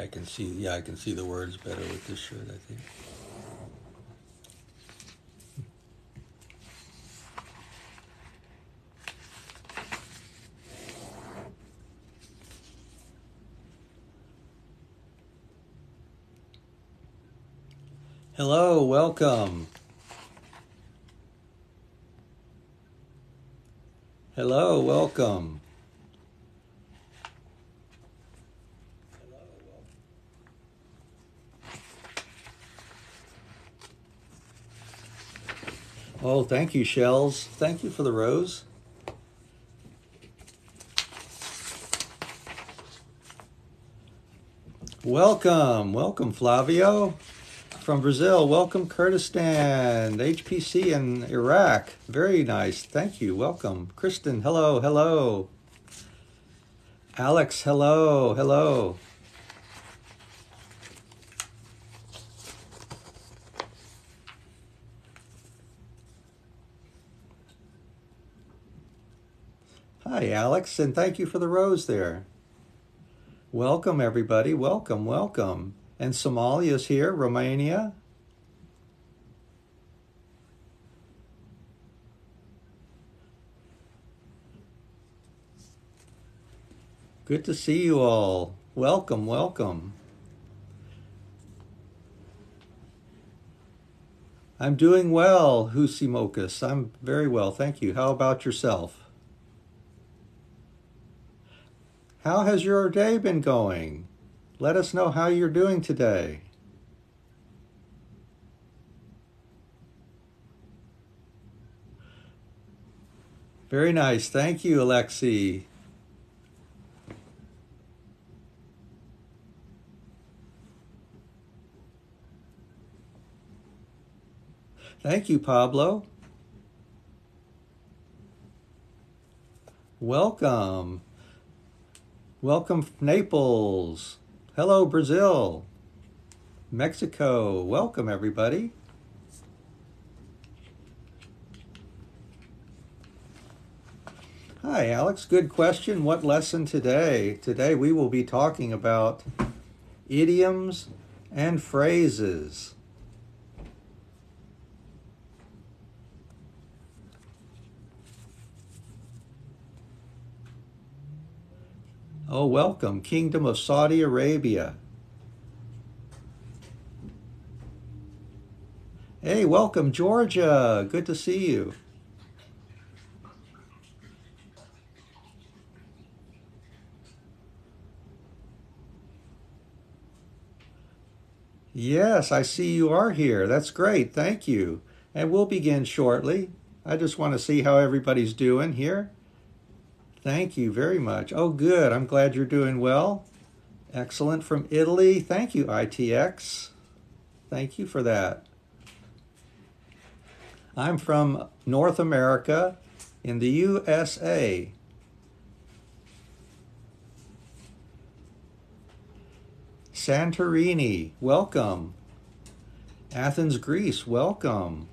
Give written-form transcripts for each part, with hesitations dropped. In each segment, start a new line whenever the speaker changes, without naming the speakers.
I can see. Yeah, I can see the words better with this shirt, I think. Hello, welcome. Hello, welcome. Oh, thank you, Shells. Thank you for the rose. Welcome, welcome, Flavio from Brazil. Welcome, Kurdistan, HPC in Iraq. Very nice. Thank you. Welcome. Kristen, hello, hello. Alex, hello, hello. Hi, Alex, and thank you for the rose there. Welcome, everybody. Welcome, welcome. And Somalia's here, Romania. Good to see you all. Welcome, welcome. I'm doing well, Husimokus. I'm very well, thank you. How about yourself? How has your day been going? Let us know how you're doing today. Very nice. Thank you, Alexi. Thank you, Pablo. Welcome. Welcome, Naples. Hello, Brazil. Mexico. Welcome, everybody. Hi, Alex. Good question. What lesson today? Today we will be talking about idioms and phrases. Oh, welcome, Kingdom of Saudi Arabia. Hey, welcome, Georgia. Good to see you. Yes, I see you are here. That's great. Thank you. And we'll begin shortly. I just want to see how everybody's doing here. Thank you very much. Oh, good. I'm glad you're doing well. Excellent. From Italy. Thank you, ITX. Thank you for that. I'm from North America in the USA. Santorini, welcome. Athens, Greece, welcome.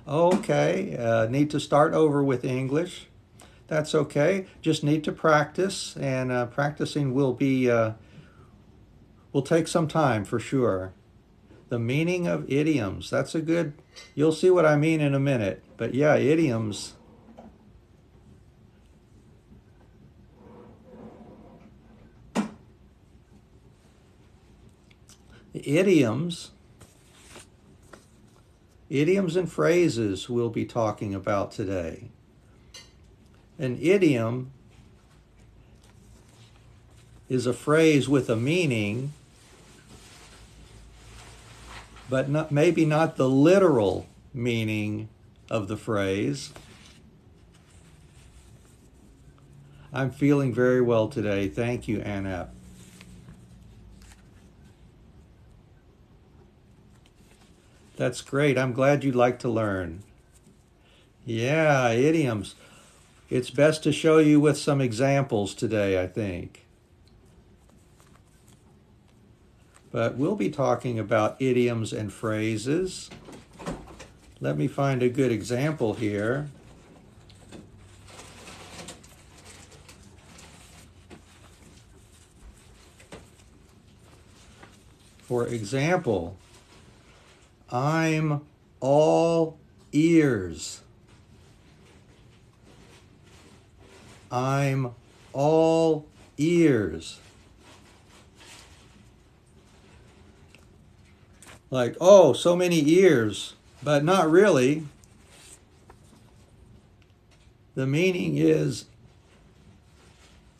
Okay, need to start over with English. That's okay. Just need to practice, and practicing will take some time for sure. The meaning of idioms. That's a good. You'll see what I mean in a minute. But yeah, idioms. Idioms and phrases we'll be talking about today. An idiom is a phrase with a meaning, but maybe not the literal meaning of the phrase. I'm feeling very well today. Thank you, Anap. That's great. I'm glad you'd like to learn. Yeah, idioms. It's best to show you with some examples today, I think. But we'll be talking about idioms and phrases. Let me find a good example here. For example, I'm all ears. I'm all ears. Like, oh, so many ears, but not really. The meaning is,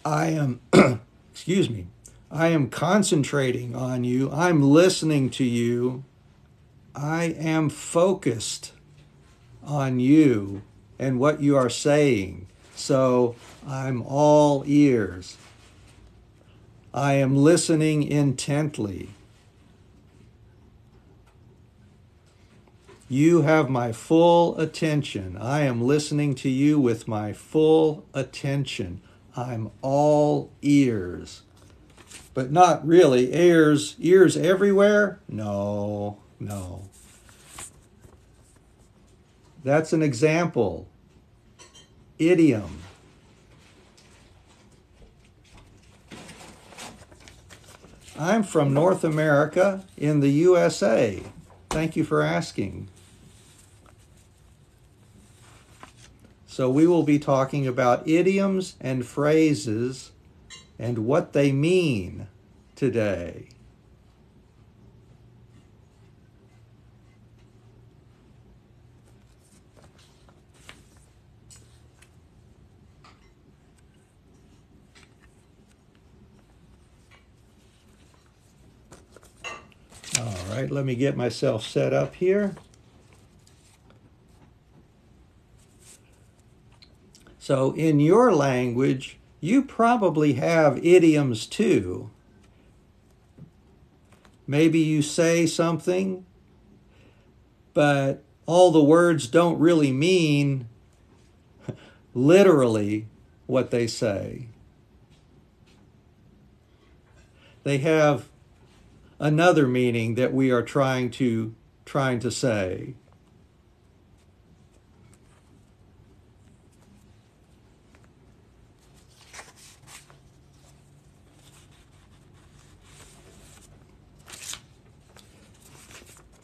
I am, excuse me, I am concentrating on you. I'm listening to you. I am focused on you and what you are saying. So I'm all ears. I am listening intently. You have my full attention. I am listening to you with my full attention. I'm all ears. But not really. Ears everywhere? No. That's an example. Idiom. I'm from North America in the USA. Thank you for asking. So we will be talking about idioms and phrases and what they mean today. All right, let me get myself set up here. So in your language, you probably have idioms too. Maybe you say something, but all the words don't really mean literally what they say. They have another meaning that we are trying to say.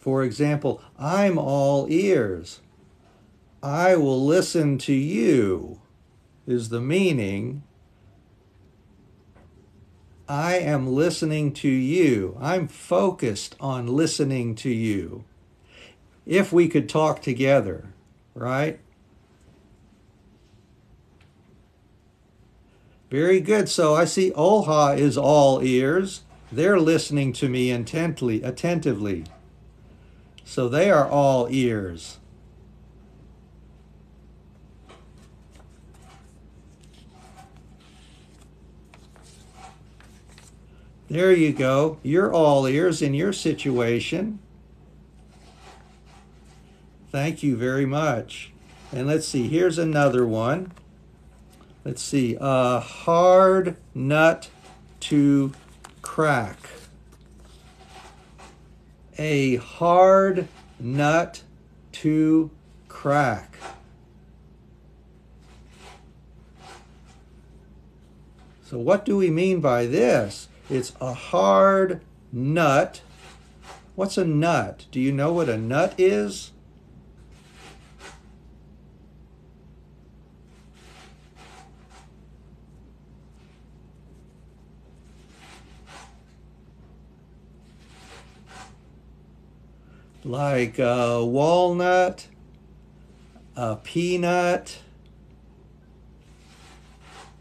For example, I'm all ears. I will listen to you is the meaning. I am listening to you. I'm focused on listening to you. If we could talk together, right? Very good. So I see Olha is all ears. They're listening to me attentively. So they are all ears. There you go. You're all ears in your situation. Thank you very much. And let's see, here's another one. Let's see, a hard nut to crack. A hard nut to crack. So what do we mean by this? It's a hard nut. What's a nut? Do you know what a nut is? Like a walnut, a peanut,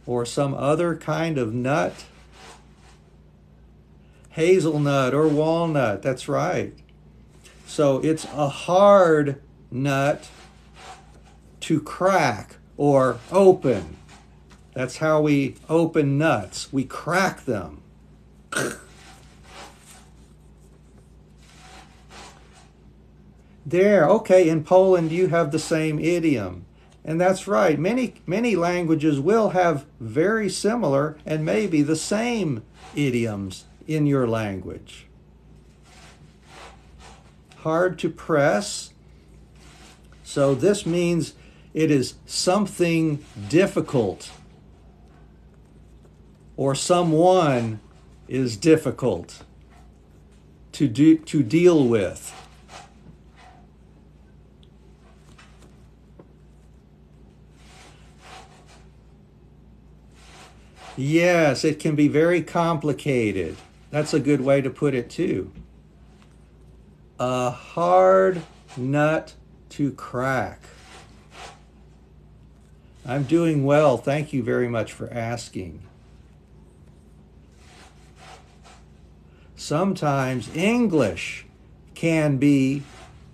or some other kind of nut. Hazelnut or walnut, that's right. So it's a hard nut to crack or open. That's how we open nuts. We crack them. There, okay, in Poland you have the same idiom. And that's right, many languages will have very similar and maybe the same idioms in your language. Hard to press. So this means it is something difficult or someone is difficult to deal with. Yes, it can be very complicated. That's a good way to put it too. A hard nut to crack. I'm doing well. Thank you very much for asking. Sometimes English can be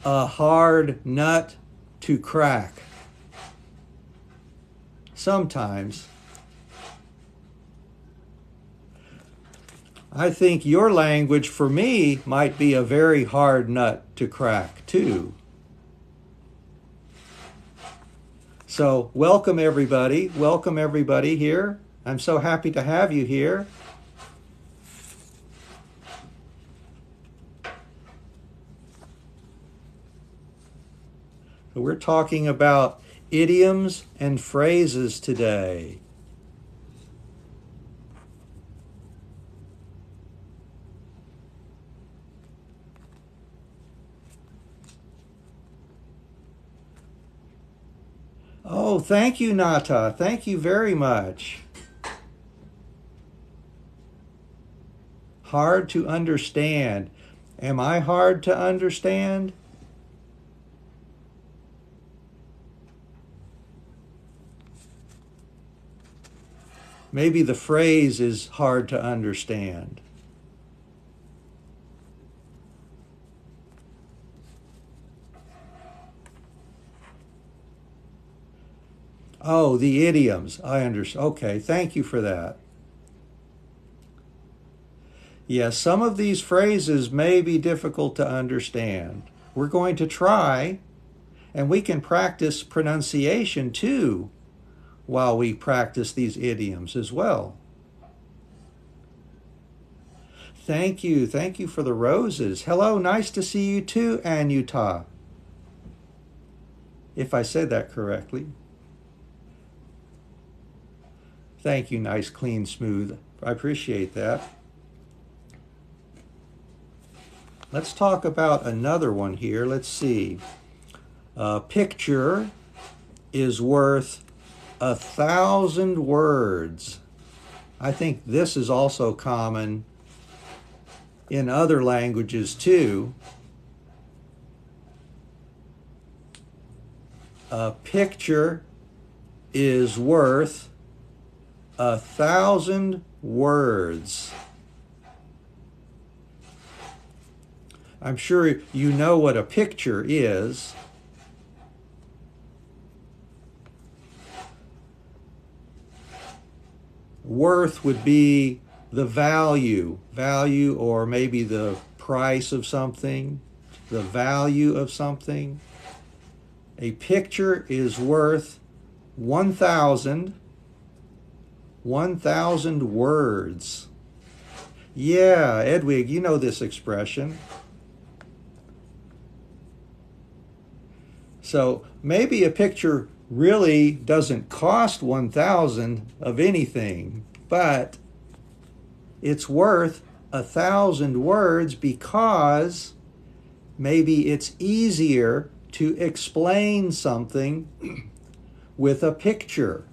a hard nut to crack. Sometimes. I think your language, for me, might be a very hard nut to crack, too. So, welcome everybody. Welcome everybody here. I'm so happy to have you here. So we're talking about idioms and phrases today. Oh, thank you, Nata. Thank you very much. Hard to understand. Am I hard to understand? Maybe the phrase is hard to understand. Oh, the idioms. I understand. Okay, thank you for that. Yes, some of these phrases may be difficult to understand. We're going to try, and we can practice pronunciation too while we practice these idioms as well. Thank you. Thank you for the roses. Hello, nice to see you too, Anyuta. If I said that correctly. Thank you, nice, clean, smooth. I appreciate that. Let's talk about another one here. Let's see. A picture is worth 1,000 words. I think this is also common in other languages too. A picture is worth 1,000 words. I'm sure you know what a picture is. Worth would be the value or maybe the price of something, the value of something. A picture is worth 1,000 words. Yeah, Edwig, you know this expression. So maybe a picture really doesn't cost 1,000 of anything, but it's worth 1,000 words because maybe it's easier to explain something with a picture.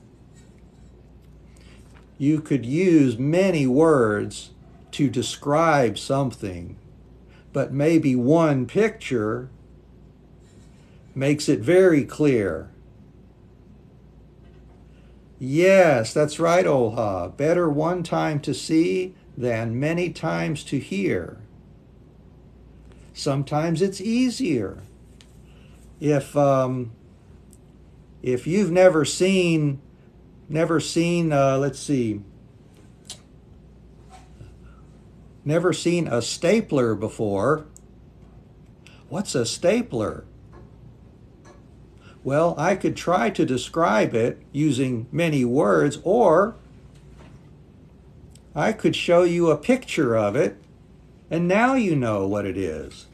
You could use many words to describe something, but maybe one picture makes it very clear. Yes, that's right, Olha. Better one time to see than many times to hear. Sometimes it's easier. If you've never seen, let's see, never seen a stapler before, what's a stapler? Well, I could try to describe it using many words, or I could show you a picture of it, and now you know what it is.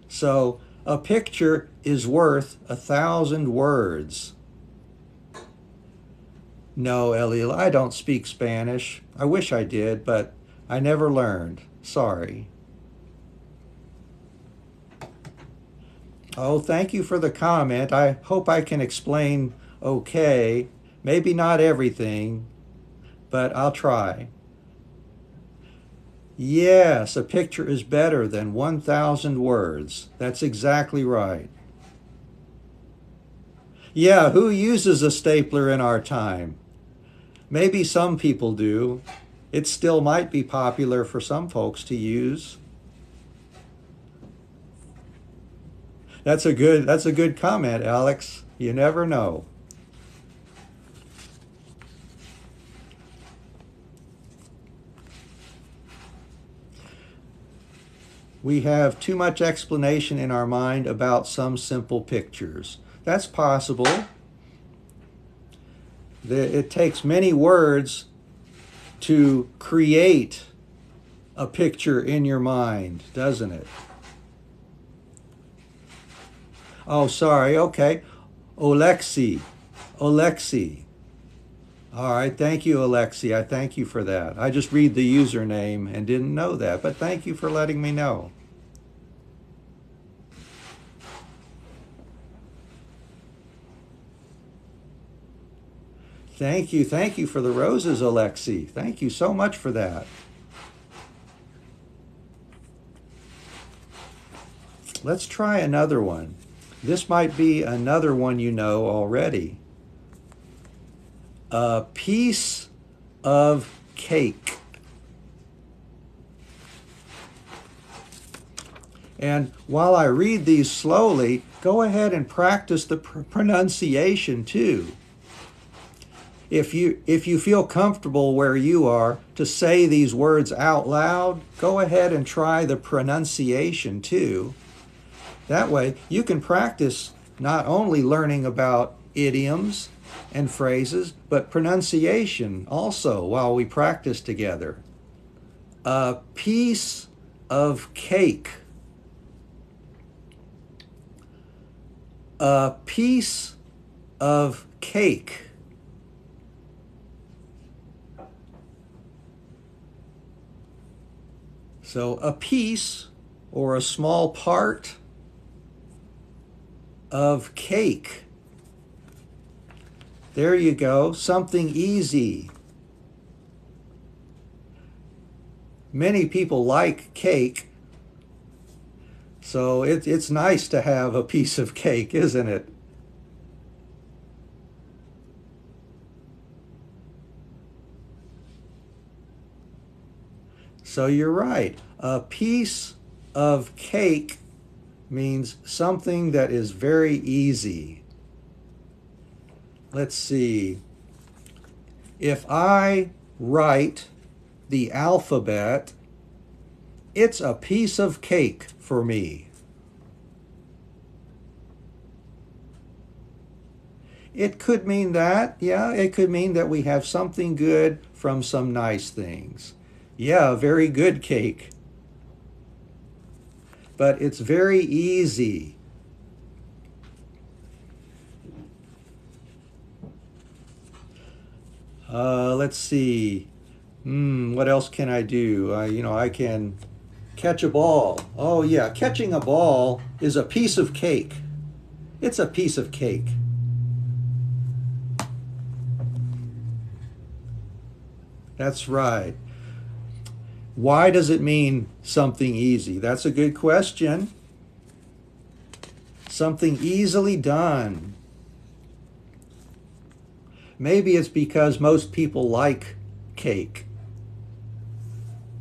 So, a picture is worth 1,000 words. No, Eliel, I don't speak Spanish. I wish I did, but I never learned. Sorry. Oh, thank you for the comment. I hope I can explain okay. Maybe not everything, but I'll try. Yes, a picture is better than 1,000 words. That's exactly right. Yeah, who uses a stapler in our time? Maybe some people do. It still might be popular for some folks to use. That's a good comment, Alex. You never know. We have too much explanation in our mind about some simple pictures. That's possible. It takes many words to create a picture in your mind, doesn't it? Oh, sorry. Okay. Alexi. Alexi. All right. Thank you, Alexi. I thank you for that. I just read the username and didn't know that, but thank you for letting me know. Thank you. Thank you for the roses, Alexi. Thank you so much for that. Let's try another one. This might be another one you know already. A piece of cake. And while I read these slowly, go ahead and practice the pronunciation too. If you feel comfortable where you are to say these words out loud, go ahead and try the pronunciation too. That way you can practice not only learning about idioms and phrases, but pronunciation also while we practice together. A piece of cake. A piece of cake. So a piece or a small part of cake. There you go, something easy. Many people like cake, so it's nice to have a piece of cake, isn't it? So you're right. A piece of cake means something that is very easy. Let's see. If I write the alphabet, it's a piece of cake for me. It could mean that, yeah, it could mean that we have something good from some nice things. Yeah, very good cake. But it's very easy. Let's see. What else can I do? I can catch a ball. Oh, yeah, catching a ball is a piece of cake. It's a piece of cake. That's right. Why does it mean something easy? That's a good question. Something easily done. Maybe it's because most people like cake.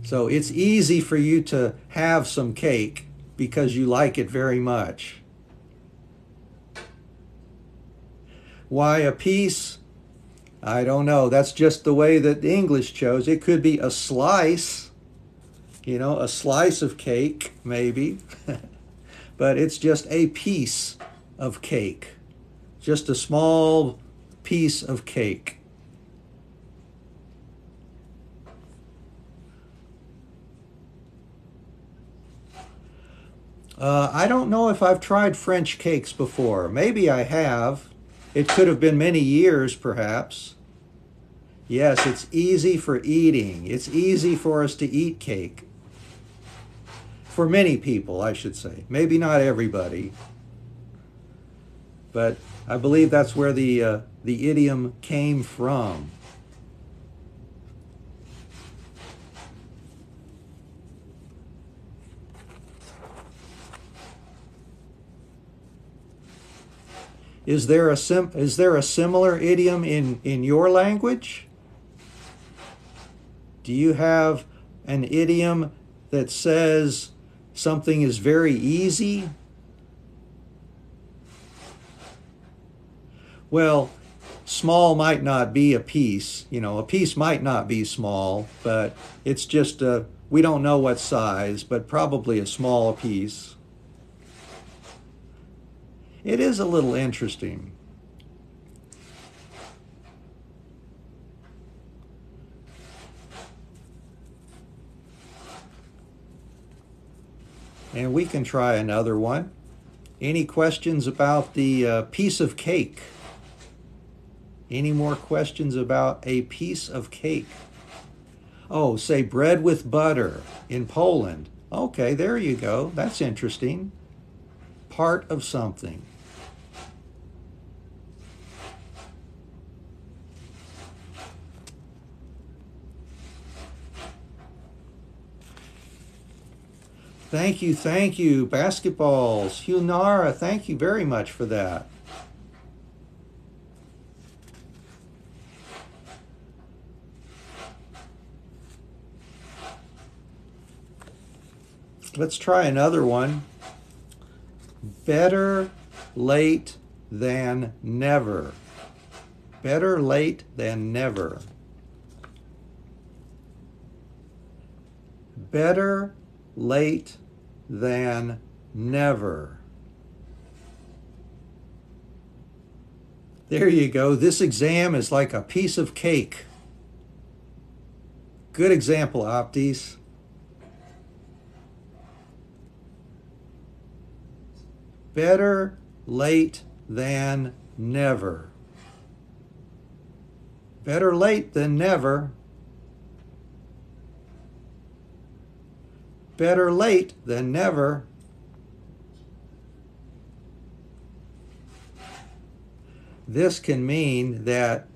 So it's easy for you to have some cake because you like it very much. Why a piece? I don't know. That's just the way that the English chose. It could be a slice, a slice of cake, maybe. But it's just a piece of cake. Just a small piece of cake. I don't know if I've tried French cakes before. Maybe I have. It could have been many years, perhaps. Yes, it's easy for eating. It's easy for us to eat cake. For many people, I should say. Maybe not everybody, but I believe that's where the idiom came from. Is there a similar idiom in your language? Do you have an idiom that says something is very easy? Well, small might not be a piece. You know, a piece might not be small, but it's just we don't know what size, but probably a small piece. It is a little interesting. And we can try another one. Any questions about the piece of cake? Any more questions about a piece of cake? Oh, say bread with butter in Poland. Okay, there you go. That's interesting. Part of something. Thank you, thank you. Basketballs. Hunara, thank you very much for that. Let's try another one. Better late than never. Better late than never. Better late than never. There you go. This exam is like a piece of cake. Good example, Opties. Better late than never. Better late than never. Better late than never. This can mean that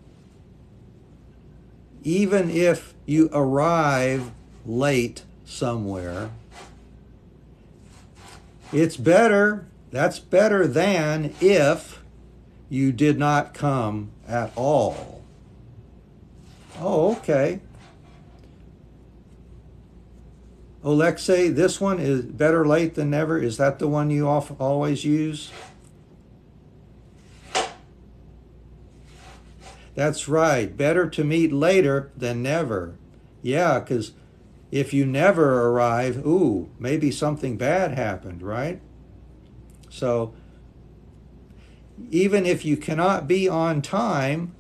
even if you arrive late somewhere, it's better, that's better than if you did not come at all. Oh, okay. Alexei, this one is better late than never. Is that the one you always use? That's right. Better to meet later than never. Yeah, because if you never arrive, ooh, maybe something bad happened, right? So even if you cannot be on time,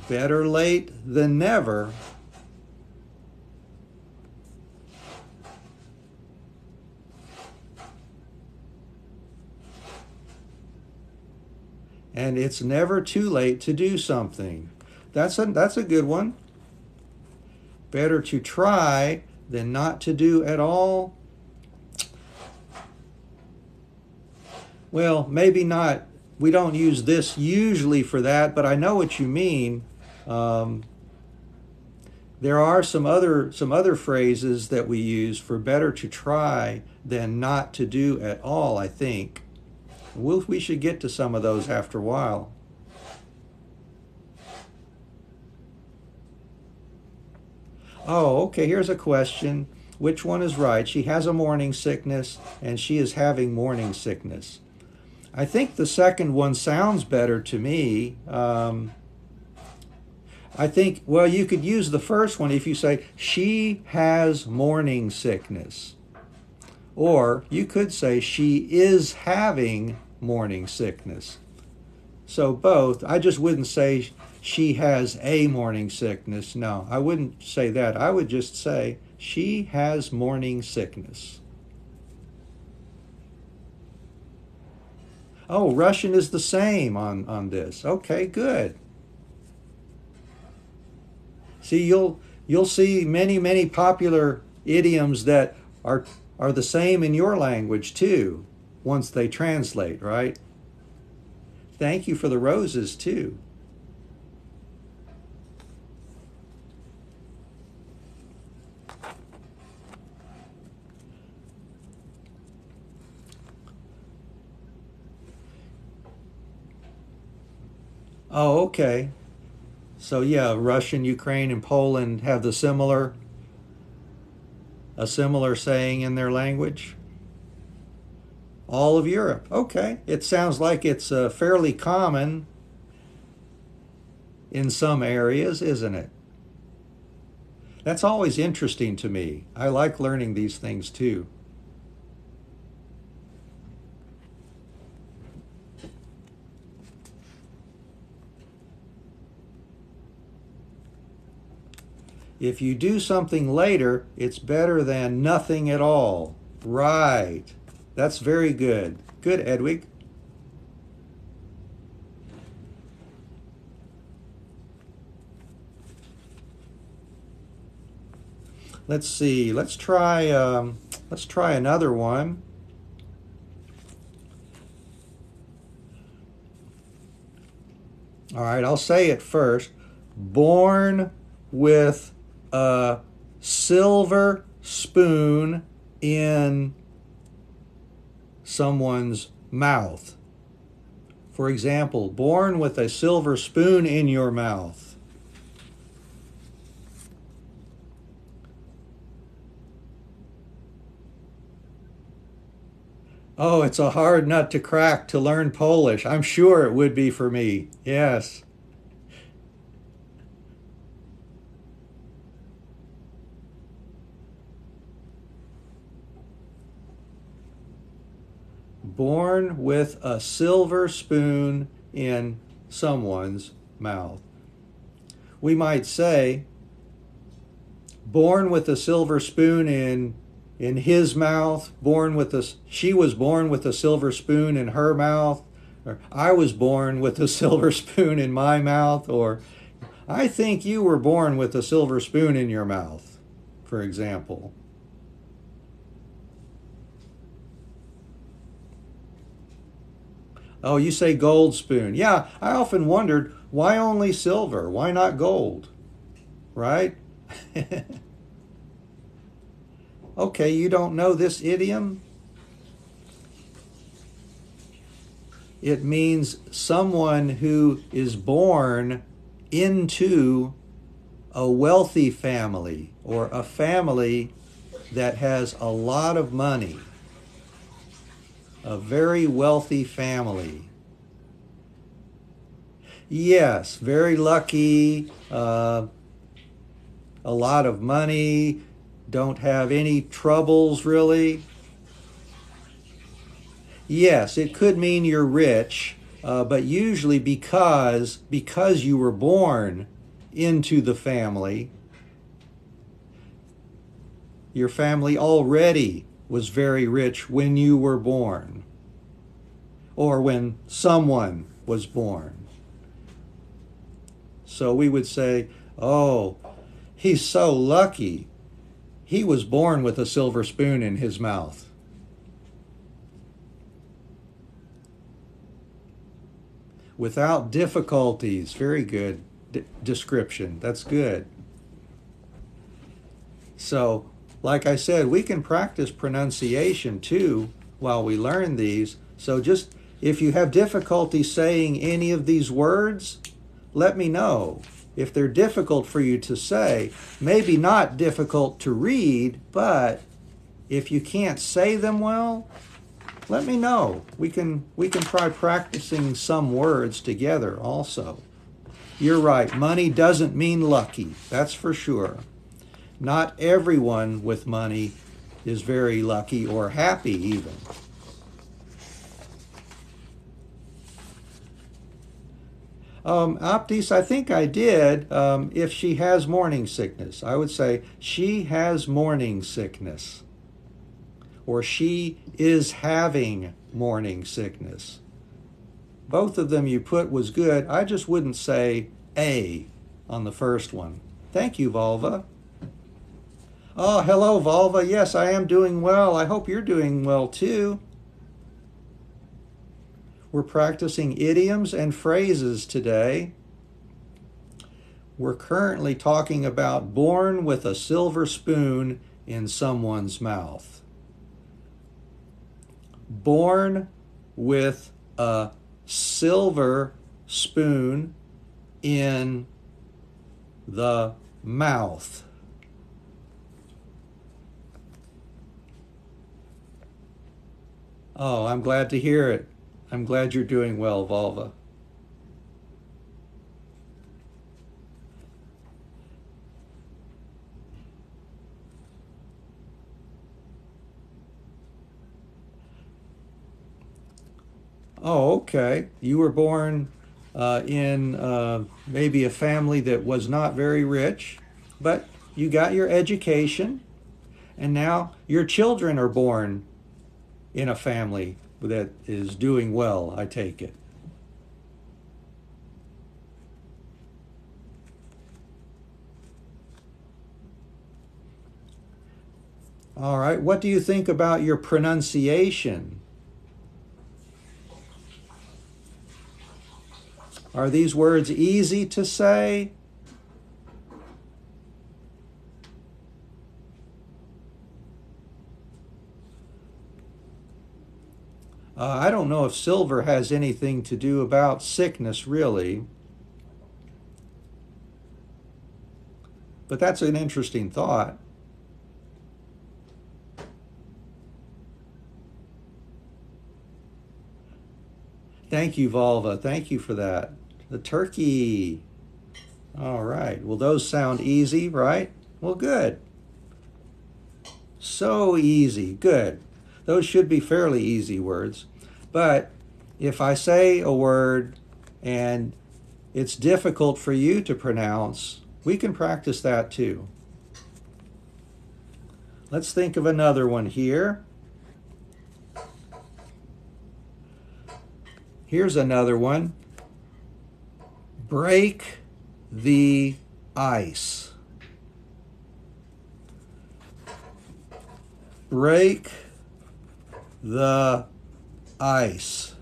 better late than never. And it's never too late to do something. That's a good one. Better to try than not to do at all. Well, maybe not. We don't use this usually for that, but I know what you mean. There are some other phrases that we use for better to try than not to do at all, I think. We should get to some of those after a while. Oh, okay, here's a question. Which one is right? She has a morning sickness and she is having morning sickness. I think the second one sounds better to me. I think, well, you could use the first one if you say, she has morning sickness. Or you could say, she is having morning sickness. So both. I just wouldn't say she has a morning sickness. No, I wouldn't say that. I would just say, she has morning sickness. Oh, Russian is the same on this. Okay, good. See, you'll see many popular idioms that are the same in your language too, once they translate, right? Thank you for the roses too. Oh, okay. So yeah, Russian, Ukraine, and Poland have a similar saying in their language. All of Europe. Okay. It sounds like it's fairly common in some areas, isn't it? That's always interesting to me. I like learning these things too. If you do something later, it's better than nothing at all. Right. That's very good. Good, Edwig. Let's see. Let's try another one. All right, I'll say it first. Born with a silver spoon in someone's mouth. For example, born with a silver spoon in your mouth. Oh, it's a hard nut to crack to learn Polish. I'm sure it would be for me. Yes. Born with a silver spoon in someone's mouth. We might say, born with a silver spoon in his mouth, she was born with a silver spoon in her mouth, or I was born with a silver spoon in my mouth, or I think you were born with a silver spoon in your mouth, for example. Oh, you say gold spoon. Yeah, I often wondered, why only silver? Why not gold? Right? Okay, you don't know this idiom? It means someone who is born into a wealthy family or a family that has a lot of money. A very wealthy family. Yes, very lucky, a lot of money, don't have any troubles really. Yes, it could mean you're rich, but usually because you were born into the family, your family already was very rich when you were born, or when someone was born. So we would say, oh, he's so lucky. He was born with a silver spoon in his mouth. Without difficulties. Very good description. That's good. So, like I said, we can practice pronunciation too while we learn these. So just if you have difficulty saying any of these words, let me know. If they're difficult for you to say, maybe not difficult to read, but if you can't say them well, let me know. We can try practicing some words together also. You're right, money doesn't mean lucky, that's for sure. Not everyone with money is very lucky or happy even. Aptis, I think I did. If she has morning sickness, I would say she has morning sickness. Or she is having morning sickness. Both of them you put was good. I just wouldn't say a on the first one. Thank you, Volva. Oh, hello, Volva. Yes, I am doing well. I hope you're doing well too. We're practicing idioms and phrases today. We're currently talking about born with a silver spoon in someone's mouth. Born with a silver spoon in the mouth. Oh, I'm glad to hear it. I'm glad you're doing well, Volva. Oh, okay. You were born in maybe a family that was not very rich, but you got your education, and now your children are born in a family that is doing well, I take it. All right. What do you think about your pronunciation? Are these words easy to say? I don't know if silver has anything to do about sickness, really, but that's an interesting thought. Thank you, Volva. Thank you for that. The turkey. All right. Well, those sound easy, right? Well, good. So easy. Good. Those should be fairly easy words. But if I say a word and it's difficult for you to pronounce, we can practice that too. Let's think of another one here. Here's another one. Break the ice. Break the ice.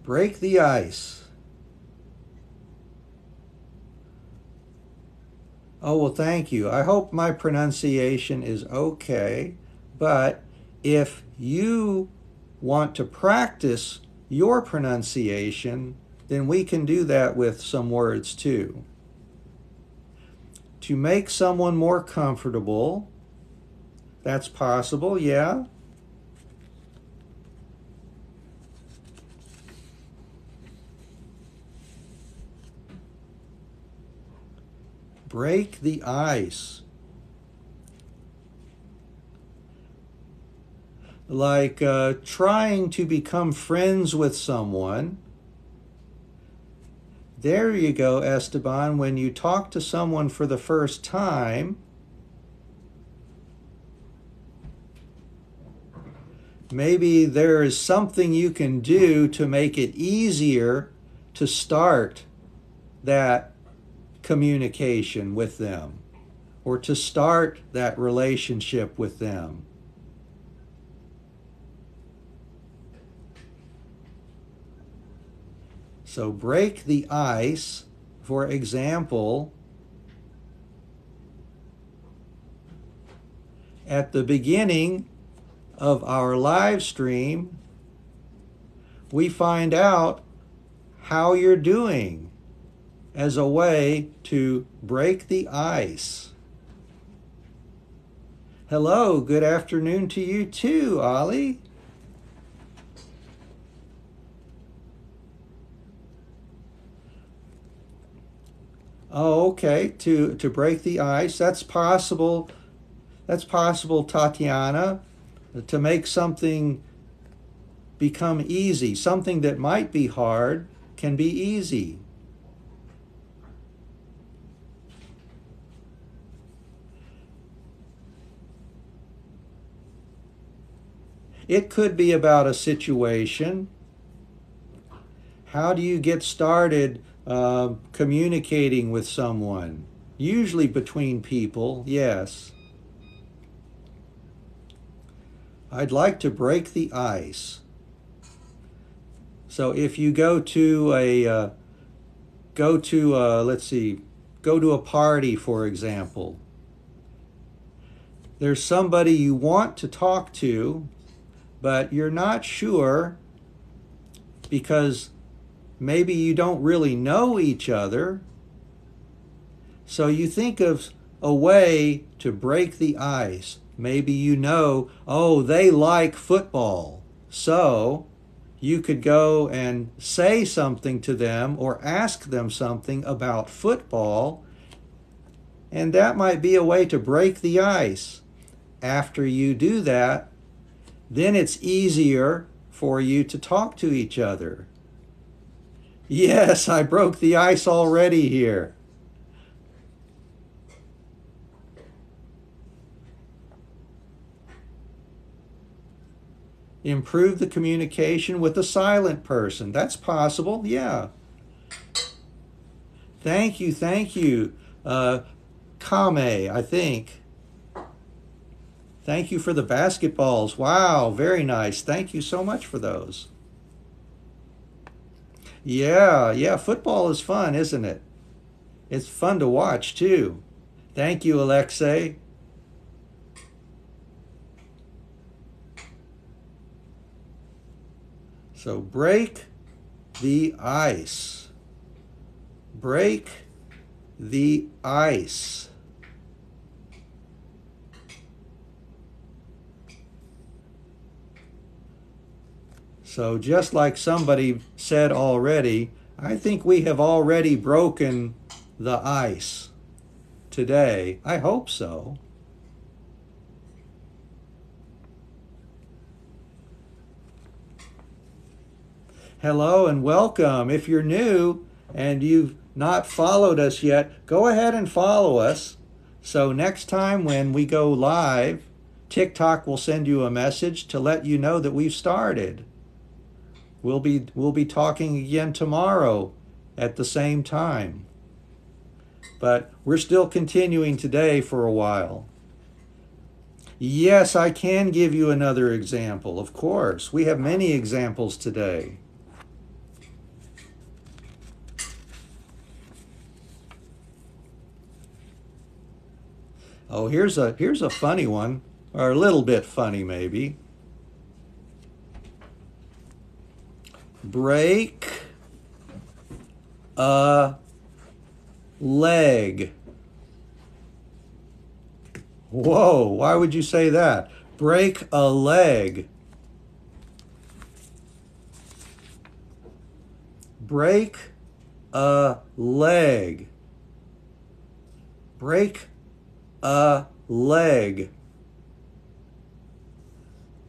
Break the ice. Oh, well, thank you. I hope my pronunciation is okay, but if you want to practice your pronunciation, then we can do that with some words too. To make someone more comfortable, that's possible, yeah. Break the ice. Like trying to become friends with someone. There you go, Esteban. When you talk to someone for the first time, maybe there is something you can do to make it easier to start that communication with them or to start that relationship with them. So break the ice, for example, at the beginning of our live stream, we find out how you're doing as a way to break the ice. Hello, good afternoon to you too, Ollie. Oh, okay, to break the ice, that's possible. That's possible, Tatiana, to make something become easy. Something that might be hard can be easy. It could be about a situation. How do you get started communicating with someone? Usually between people, yes. I'd like to break the ice. So if you go to let's see, go to a party, for example. There's somebody you want to talk to, but you're not sure because maybe you don't really know each other. So you think of a way to break the ice. Maybe you know, oh, they like football. So you could go and say something to them or ask them something about football, and that might be a way to break the ice. After you do that, then it's easier for you to talk to each other. Yes, I broke the ice already here. Improve the communication with a silent person. That's possible, yeah. Thank you, thank you. Kame, I think. Thank you for the basketballs. Wow, very nice. Thank you so much for those. Yeah, football is fun, isn't it? It's fun to watch, too. Thank you, Alexei. So break the ice. Break the ice. So just like somebody said already, I think we have already broken the ice today. I hope so. Hello and welcome. If you're new and you've not followed us yet, go ahead and follow us. So next time when we go live, TikTok will send you a message to let you know that we've started. We'll be talking again tomorrow at the same time. But we're still continuing today for a while. Yes, I can give you another example, of course. We have many examples today. Oh, here's a funny one, or a little bit funny maybe. Break a leg. Whoa, why would you say that? Break a leg. Break a leg. Break a leg.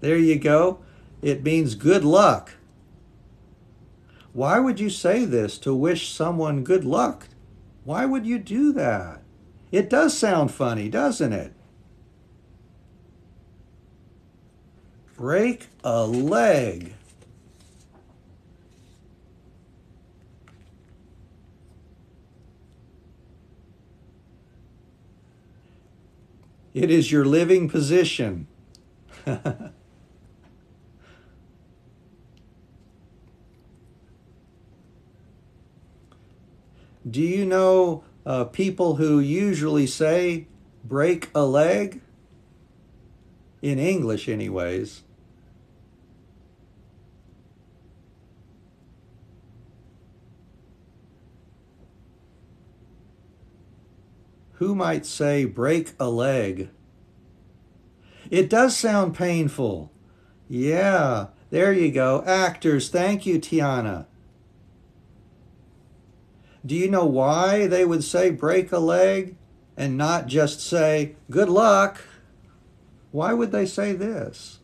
There you go. It means good luck. Why would you say this to wish someone good luck? Why would you do that? It does sound funny, doesn't it? Break a leg. It is your living position. Do you know people who usually say break a leg? In English, anyways. Who might say break a leg? It does sound painful. Yeah, there you go. Actors, thank you, Tiana. Do you know why they would say break a leg and not just say good luck? Why would they say this?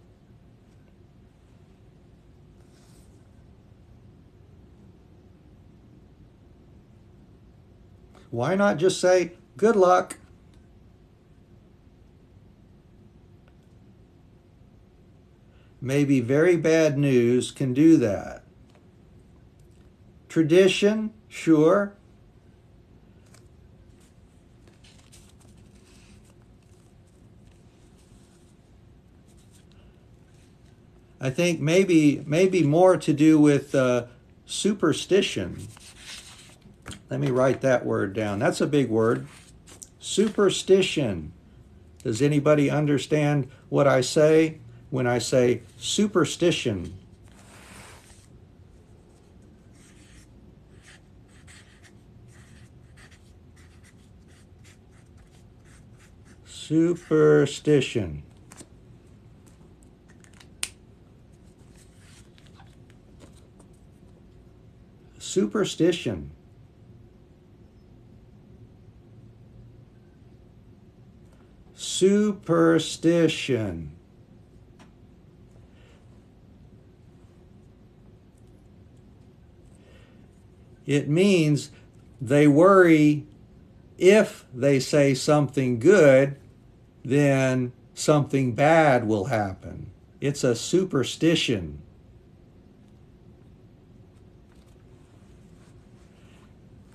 Why not just say good luck? Maybe very bad news can do that. Tradition, sure. I think maybe more to do with superstition. Let me write that word down. That's a big word. Superstition. Does anybody understand what I say when I say superstition? Superstition. Superstition. Superstition. It means they worry if they say something good, then something bad will happen. It's a superstition.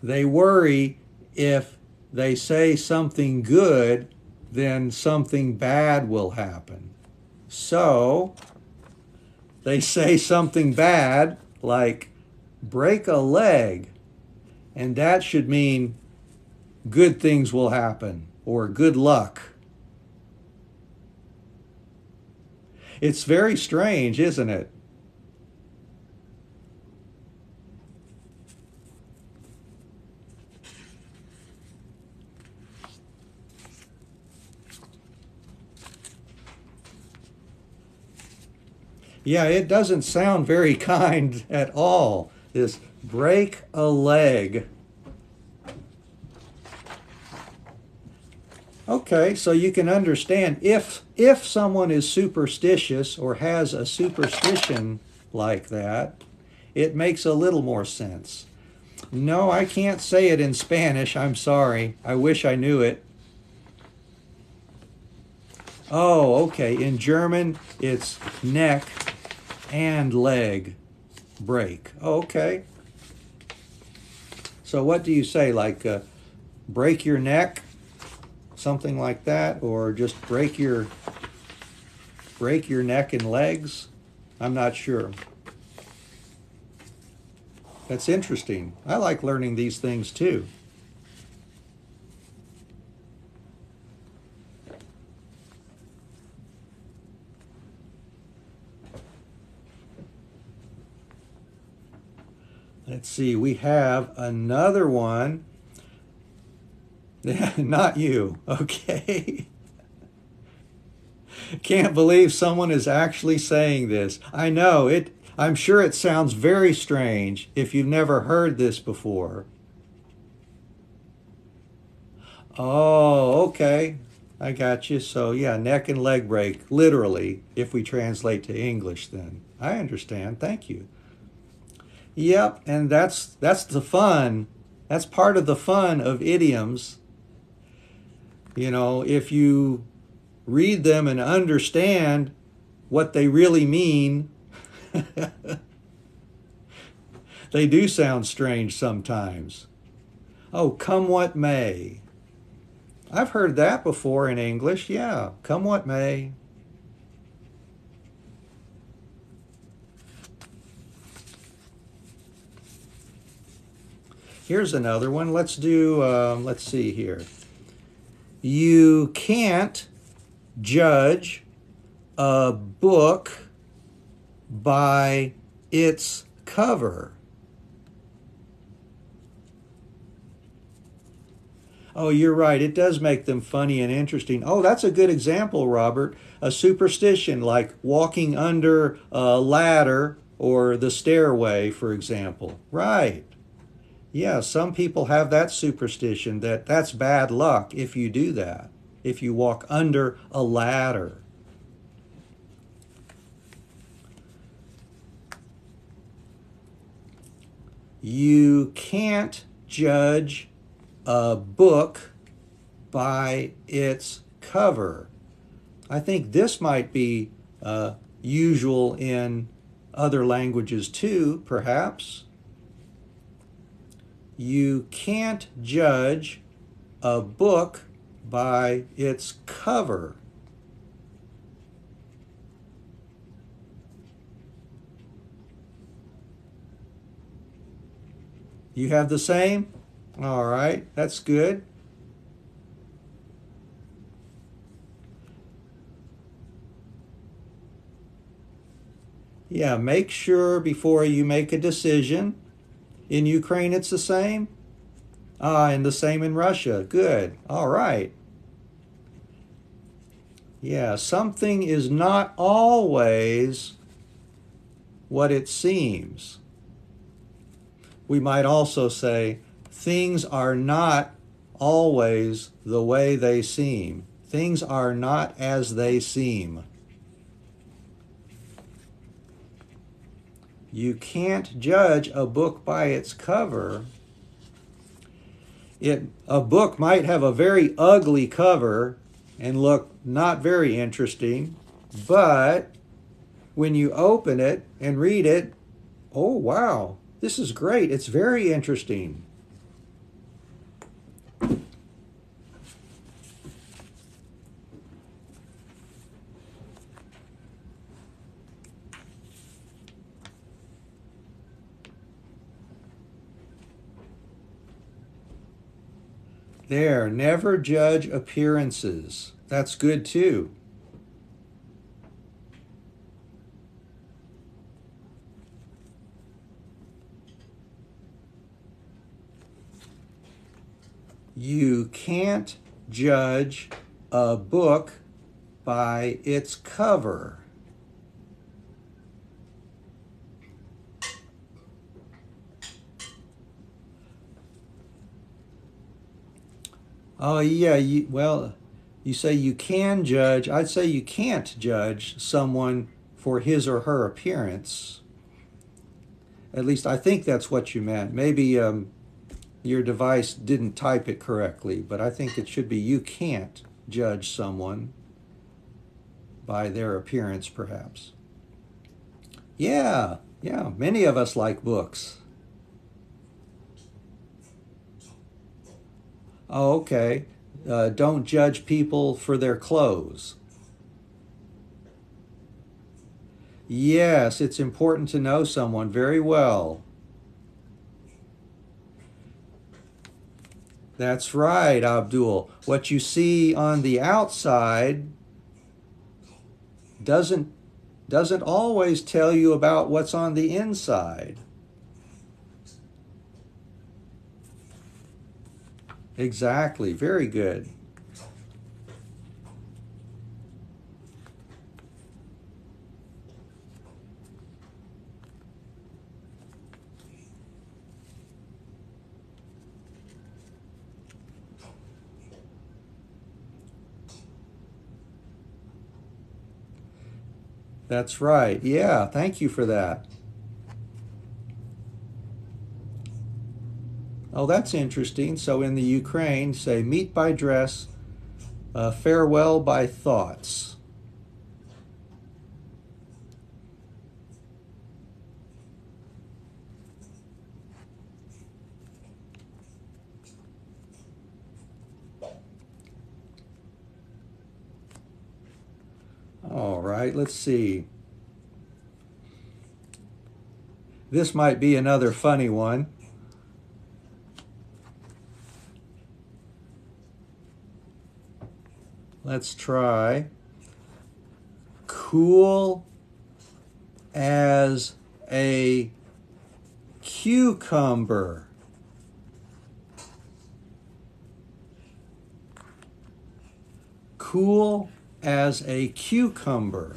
They worry if they say something good, then something bad will happen. So they say something bad like break a leg, and that should mean good things will happen or good luck. It's very strange, isn't it? Yeah, it doesn't sound very kind at all. This break a leg. Okay, so you can understand if someone is superstitious or has a superstition like that, it makes a little more sense. No, I can't say it in Spanish. I'm sorry. I wish I knew it. Oh, okay. In German, it's neck and leg break. Oh, okay. So what do you say? Like break your neck? Something like that? Or just break your neck and legs? I'm not sure. That's interesting. I like learning these things too. Let's see, we have another one. Not you, okay. Can't believe someone is actually saying this. I know, I'm sure it sounds very strange if you've never heard this before. Oh, okay. I got you. So yeah, neck and leg break, literally, if we translate to English then. I understand. Thank you. Yep, and that's the fun. That's part of the fun of idioms. You know, if you read them and understand what they really mean, they do sound strange sometimes. Oh, come what may. I've heard that before in English. Yeah, come what may. Here's another one. Let's see here. You can't judge a book by its cover. Oh, you're right. It does make them funny and interesting. Oh, that's a good example, Robert. A superstition like walking under a ladder or the stairway, for example. Right. Yeah, some people have that superstition that that's bad luck if you do that, if you walk under a ladder. You can't judge a book by its cover. I think this might be usual in other languages too, perhaps. You can't judge a book by its cover. You have the same? All right, that's good. Yeah, make sure before you make a decision. In Ukraine, it's the same? Ah, and the same in Russia. Good. All right. Yeah, something is not always what it seems. We might also say, things are not always the way they seem. Things are not as they seem. You can't judge a book by its cover. A book might have a very ugly cover and look not very interesting, but when you open it and read it, oh wow, this is great. It's very interesting. There, never judge appearances. That's good too. You can't judge a book by its cover. Oh, yeah, you say you can judge. I'd say you can't judge someone for his or her appearance. At least I think that's what you meant. Maybe your device didn't type it correctly, but I think it should be you can't judge someone by their appearance, perhaps. Yeah, yeah, many of us like books. Oh, okay. Don't judge people for their clothes. Yes, it's important to know someone very well. That's right, Abdul. What you see on the outside doesn't doesn't always tell you about what's on the inside. Exactly. Very good. That's right. Yeah, thank you for that. Oh, that's interesting. So in the Ukraine, say meet by dress, farewell by thoughts. All right, let's see. This might be another funny one. Let's try. Cool as a cucumber. Cool as a cucumber.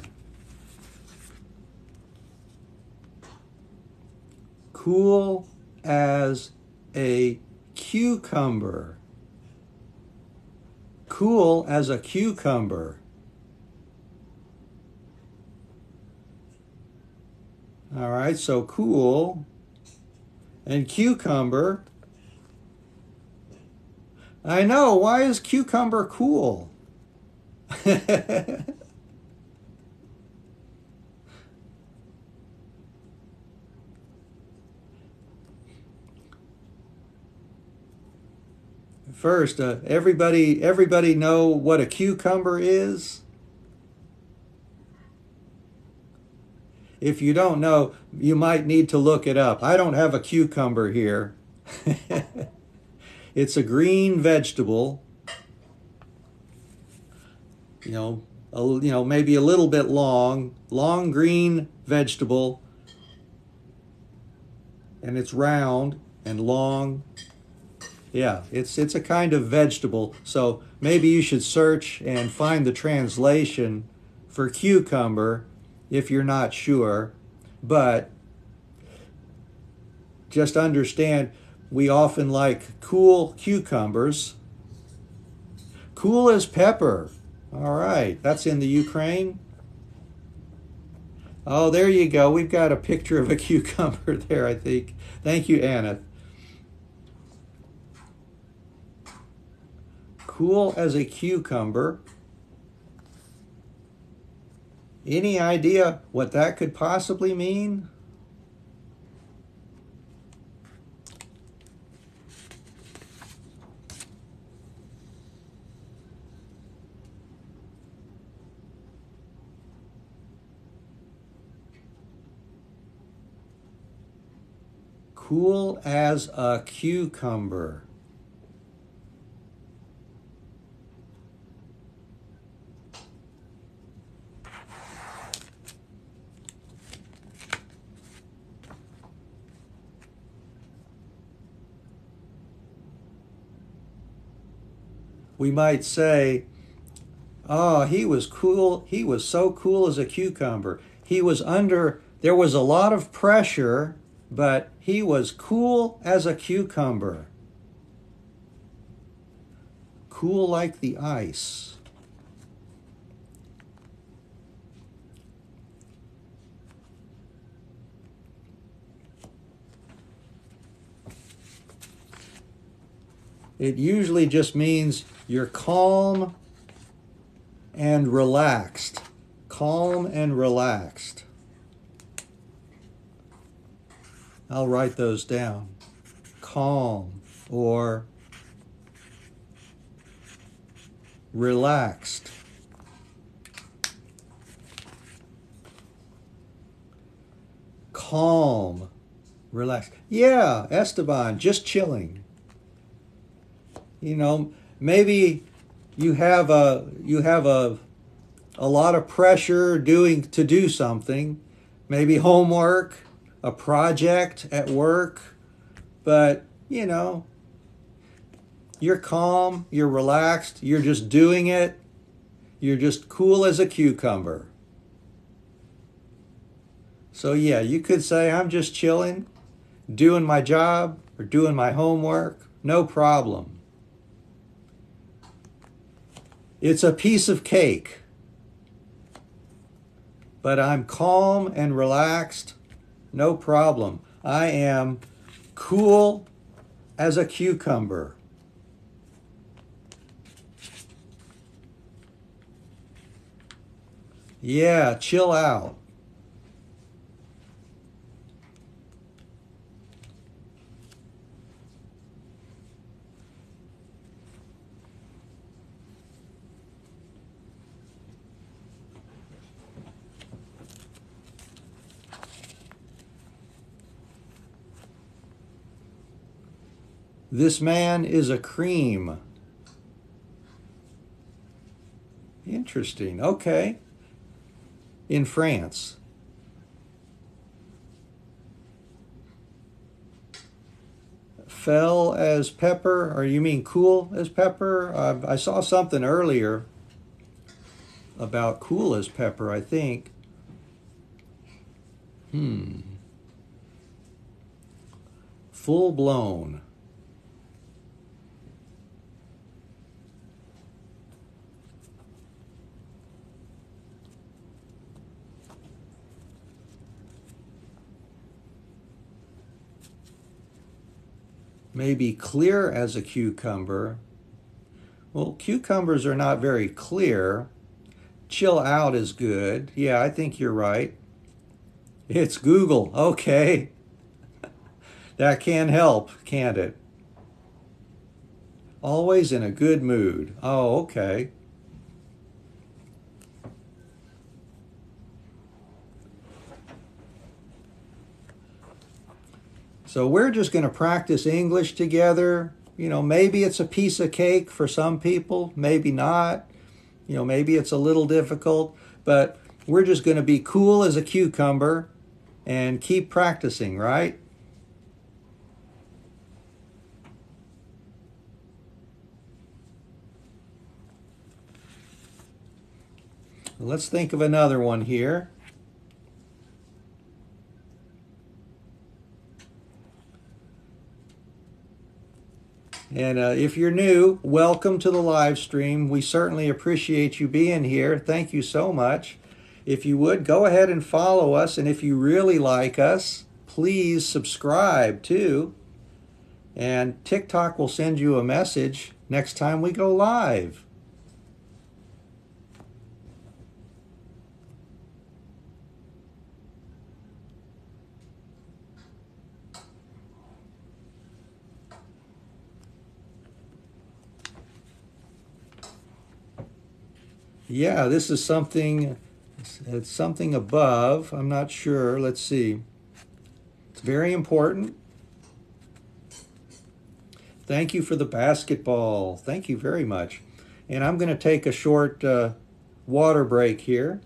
Cool as a cucumber. Cool as a cucumber. All right, so cool and cucumber. I know, why is cucumber cool? First, everybody know what a cucumber is? If you don't know, you might need to look it up. I don't have a cucumber here. It's a green vegetable, maybe a little bit long green vegetable, and it's round and long. Yeah, it's a kind of vegetable. So maybe you should search and find the translation for cucumber if you're not sure. But just understand, we often like cool cucumbers. Cool as pepper. All right, that's in the Ukraine. Oh, there you go. We've got a picture of a cucumber there, I think. Thank you, Anna. Cool as a cucumber. Any idea what that could possibly mean? Cool as a cucumber. We might say, oh, he was cool. He was so cool as a cucumber. There was a lot of pressure, but he was cool as a cucumber. Cool like the ice. It usually just means you're calm and relaxed. Calm and relaxed. I'll write those down. Calm or relaxed. Calm, relaxed. Yeah, Esteban, just chilling. Maybe you have a lot of pressure to do something, maybe homework, a project at work, but you're calm, you're relaxed, you're just doing it, you're just cool as a cucumber. So yeah, you could say, I'm just chilling, doing my job or doing my homework, no problem. It's a piece of cake, but I'm calm and relaxed, no problem. I am cool as a cucumber. Yeah, chill out. This man is a cream. Interesting. Okay. In France. Fell as pepper, or you mean cool as pepper? I saw something earlier about cool as pepper, I think. Full blown. Maybe clear as a cucumber. Well, cucumbers are not very clear. Chill out is good. Yeah, I think you're right. It's Google. Okay. That can help, can't it? Always in a good mood. Oh, okay. So we're just going to practice English together. You know, maybe it's a piece of cake for some people, maybe not. You know, maybe it's a little difficult, but we're just going to be cool as a cucumber and keep practicing, right? Let's think of another one here. And if you're new, welcome to the live stream. We certainly appreciate you being here. Thank you so much. If you would, go ahead and follow us. And if you really like us, please subscribe too. And TikTok will send you a message next time we go live. Yeah, this is something, it's something above. I'm not sure. Let's see. It's very important. Thank you for the basketball. Thank you very much. And I'm going to take a short water break here.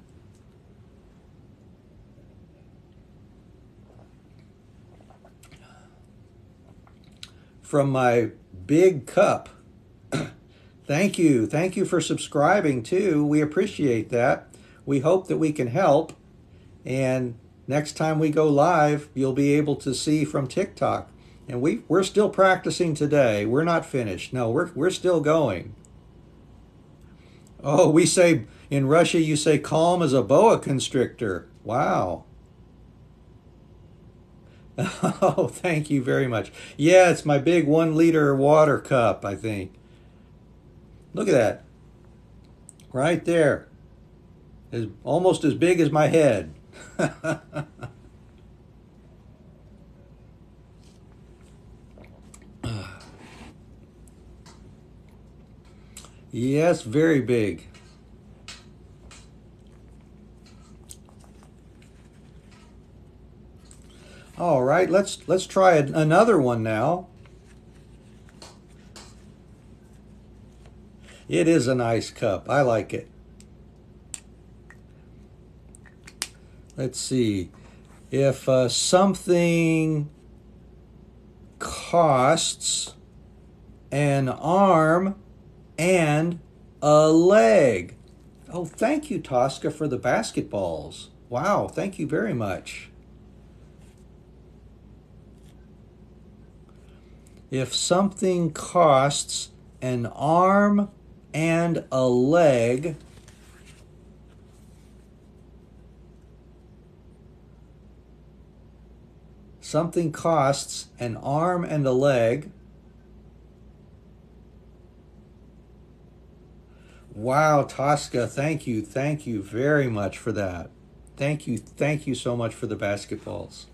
From my big cup. Thank you. Thank you for subscribing too. We appreciate that. We hope that we can help. And next time we go live, you'll be able to see from TikTok. And we're still practicing today. We're not finished. No, we're still going. Oh, we say in Russia you say calm as a boa constrictor. Wow. Oh, thank you very much. Yeah, it's my big 1 liter water cup, I think. Look at that. Right there. Is almost as big as my head. Yes, very big. All right, let's try another one now. It is a nice cup. I like it. Let's see. If something costs an arm and a leg. Oh, thank you, Tosca, for the basketballs. Wow, thank you very much. If something costs an arm and a leg, something costs an arm and a leg. Wow, Tosca, thank you very much for that. Thank you so much for the basketballs.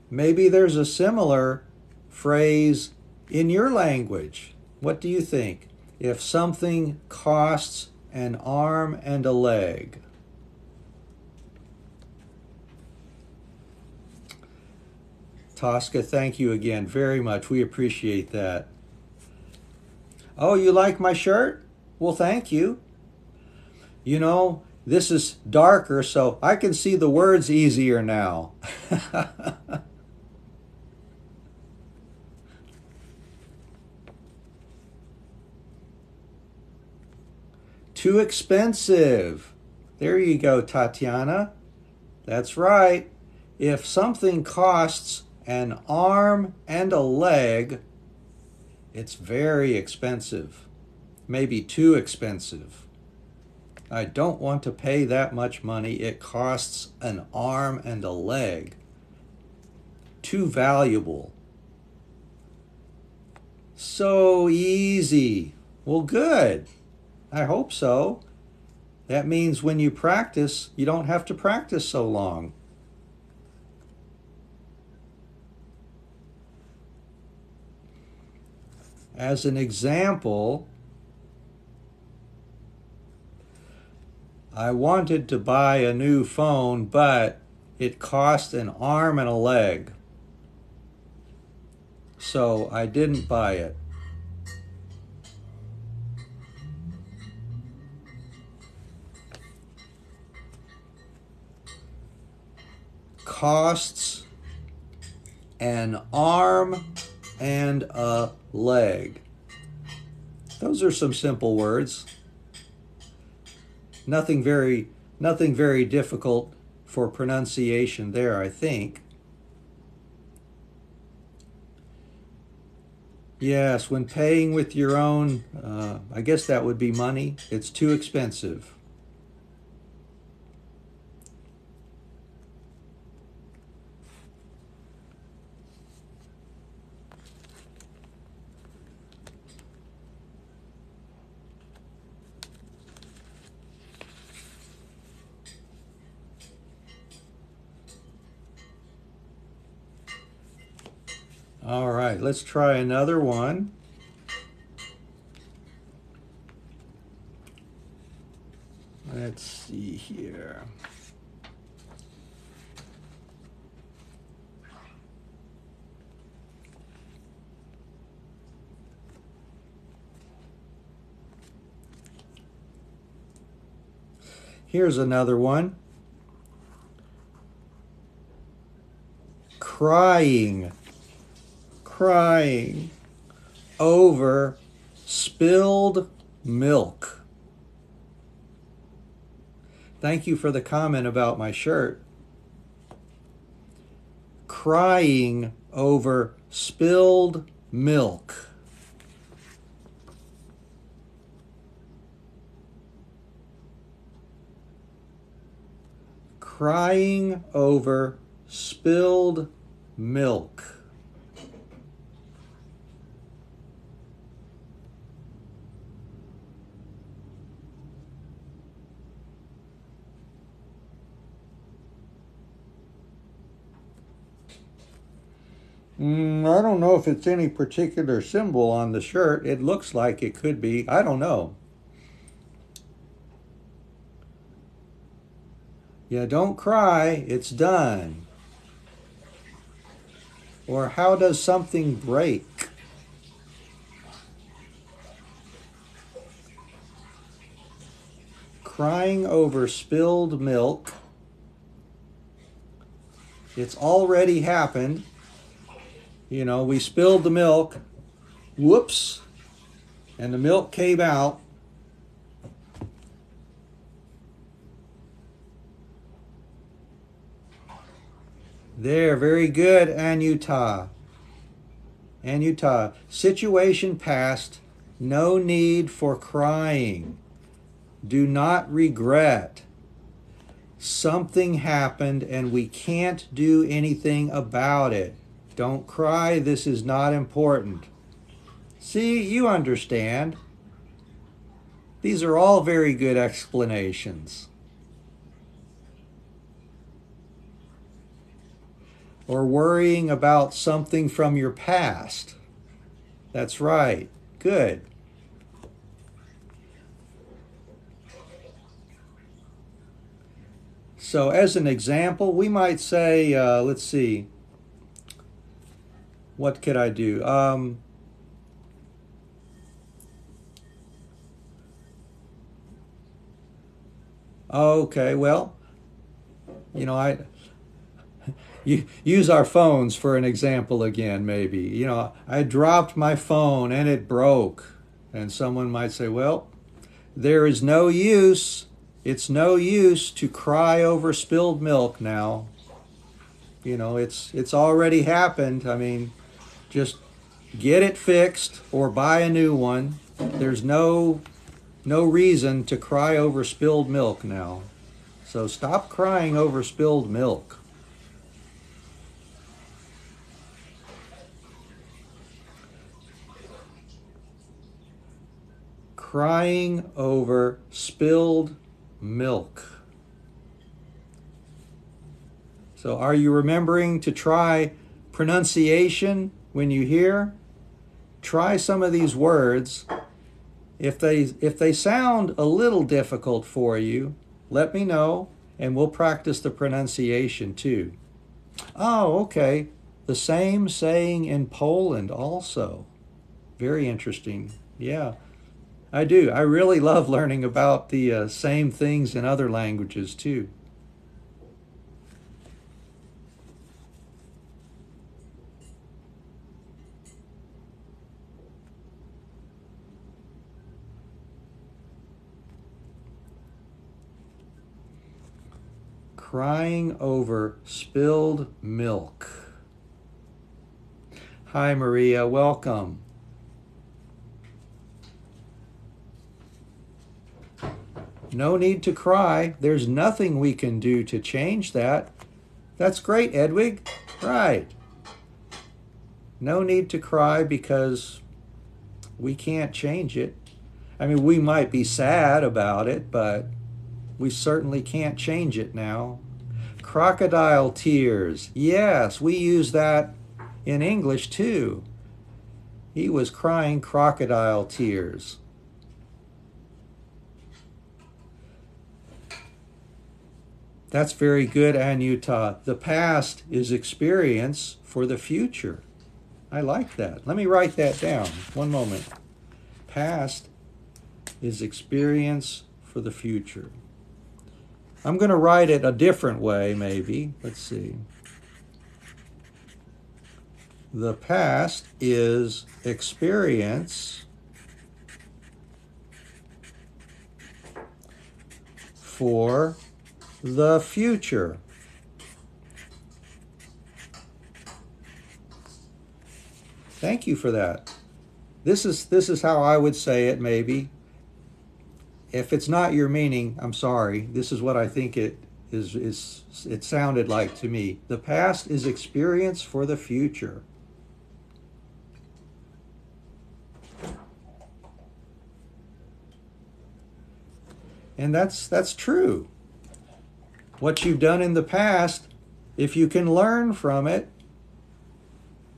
Maybe there's a similar phrase in your language. What do you think? If something costs an arm and a leg. Tosca, thank you again very much. We appreciate that. Oh, you like my shirt? Well, thank you. You know, this is darker, so I can see the words easier now. Too expensive. There you go, Tatiana. That's right. If something costs an arm and a leg, it's very expensive. Maybe too expensive. I don't want to pay that much money. It costs an arm and a leg. Too valuable. So easy. Well, good. I hope so. That means when you practice, you don't have to practice so long. As an example, I wanted to buy a new phone, but it cost an arm and a leg. So I didn't buy it. Costs an arm and a leg. Those are some simple words. Nothing very difficult for pronunciation there, I think. Yes, when paying with your own, I guess that would be money, it's too expensive. All right, let's try another one. Let's see here. Here's another one. Crying over spilled milk. Thank you for the comment about my shirt. Crying over spilled milk. Crying over spilled milk. I don't know if it's any particular symbol on the shirt. It looks like it could be. I don't know. Yeah, don't cry. It's done. Or how does something break? Crying over spilled milk. It's already happened. You know, we spilled the milk. Whoops. And the milk came out. There, very good, Anutah. Anutah, situation past, no need for crying. Do not regret. Something happened and we can't do anything about it. Don't cry, this is not important. See, you understand. These are all very good explanations. Or worrying about something from your past. That's right. Good. So as an example, we might say, let's see, what could I do? Okay, well, you know, use our phones for an example again, maybe. You know, I dropped my phone and it broke. And someone might say, well, there is no use. It's no use to cry over spilled milk now. You know, it's already happened. I mean, just get it fixed or buy a new one. There's no reason to cry over spilled milk now. So stop crying over spilled milk. Crying over spilled milk. So are you remembering to try pronunciation when you hear? Try some of these words. If they sound a little difficult for you, let me know and we'll practice the pronunciation too. Oh, okay. The same saying in Poland also. Very interesting. Yeah, I do. I really love learning about the same things in other languages too. Crying over spilled milk. Hi, Maria. Welcome. No need to cry. There's nothing we can do to change that. That's great, Edwig. Right. No need to cry because we can't change it. I mean, we might be sad about it, but we certainly can't change it now. Crocodile tears. Yes, we use that in English too. He was crying crocodile tears. That's very good, Anyuta. The past is experience for the future. I like that. Let me write that down. One moment. Past is experience for the future. I'm going to write it a different way, maybe. Let's see. The past is experience for the future. Thank you for that. This is how I would say it, maybe. If it's not your meaning, I'm sorry. This is what I think it sounded like to me. The past is experience for the future. And that's true. What you've done in the past, if you can learn from it,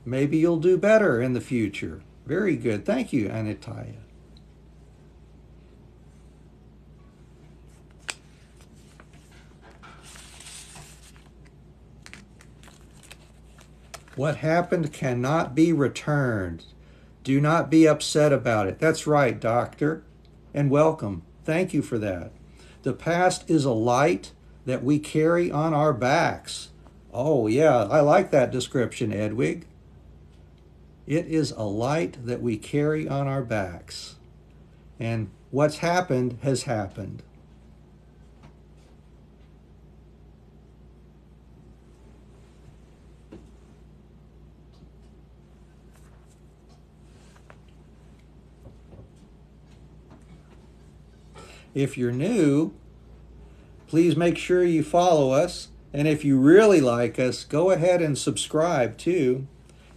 maybe you'll do better in the future. Very good. Thank you, Anitaya. What happened cannot be returned. Do not be upset about it. That's right, doctor. And welcome. Thank you for that. The past is a light that we carry on our backs. Oh, yeah, I like that description, Edwig. It is a light that we carry on our backs. And what's happened has happened. If you're new, please make sure you follow us. And if you really like us, go ahead and subscribe too.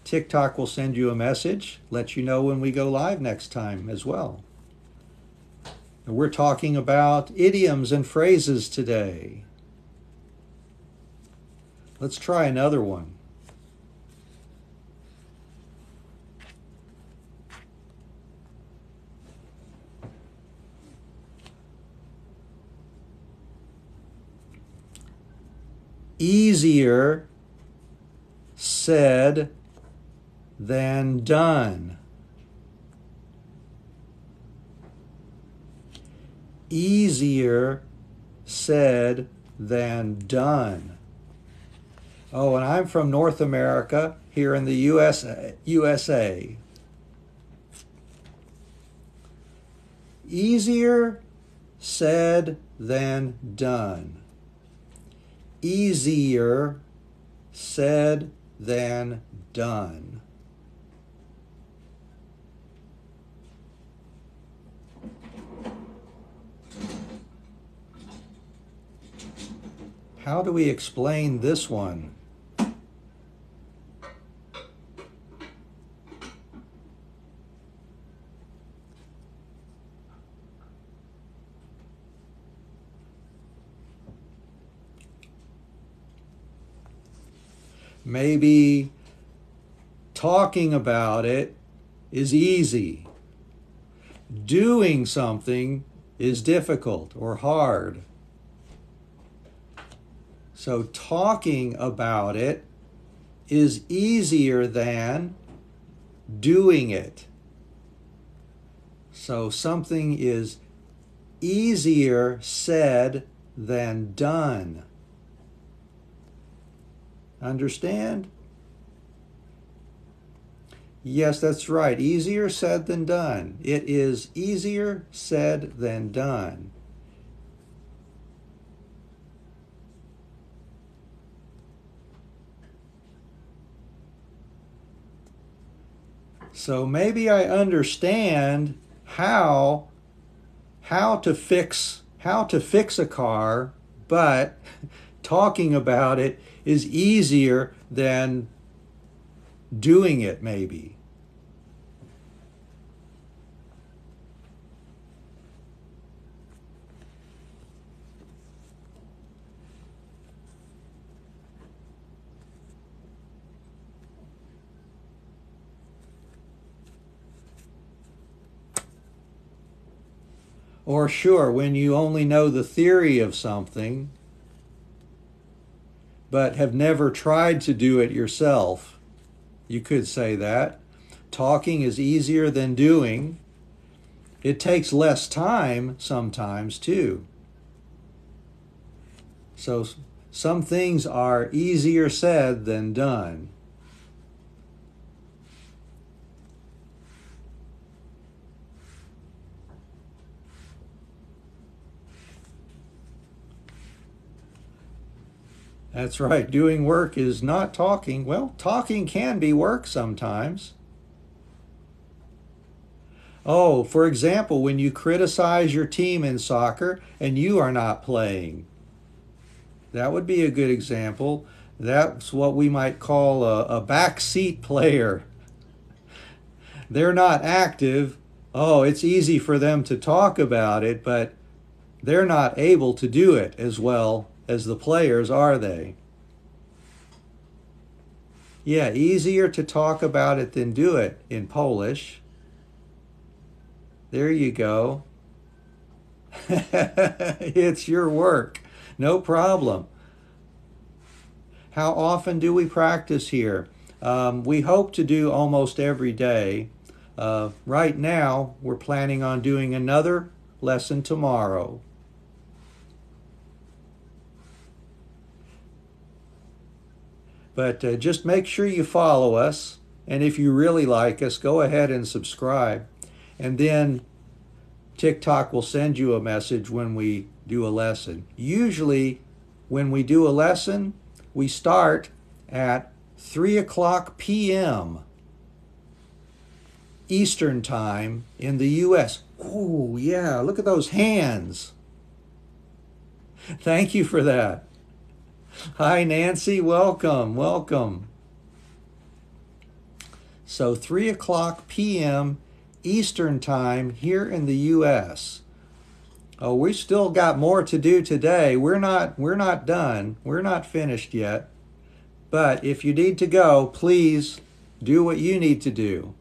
TikTok will send you a message, let you know when we go live next time as well. And we're talking about idioms and phrases today. Let's try another one. Easier said than done. Easier said than done. Oh, and I'm from North America, here in the USA. Easier said than done. Easier said than done. How do we explain this one? Maybe talking about it is easy. Doing something is difficult or hard. So talking about it is easier than doing it. So something is easier said than done. Understand? Yes, that's right. Easier said than done. It is easier said than done. So maybe I understand how to fix a car, but talking about it is easier than doing it, maybe. Or sure, when you only know the theory of something, but have never tried to do it yourself, you could say that. Talking is easier than doing. It takes less time sometimes, too. So some things are easier said than done. That's right. Doing work is not talking. Well, talking can be work sometimes. Oh, for example, when you criticize your team in soccer and you are not playing. That would be a good example. That's what we might call a backseat player. They're not active. Oh, it's easy for them to talk about it, but they're not able to do it as well as the players, are they? Yeah, easier to talk about it than do it in Polish. There you go. It's your work. No problem. How often do we practice here? We hope to do almost every day. Right now, we're planning on doing another lesson tomorrow. But just make sure you follow us. And if you really like us, go ahead and subscribe. And then TikTok will send you a message when we do a lesson. Usually, when we do a lesson, we start at 3 o'clock p.m. Eastern Time in the U.S. Oh, yeah, look at those hands. Thank you for that. Hi, Nancy. Welcome, welcome. So 3 o'clock p.m. Eastern Time here in the U.S. Oh, we still got more to do today. We're not done. We're not finished yet. But if you need to go, please do what you need to do.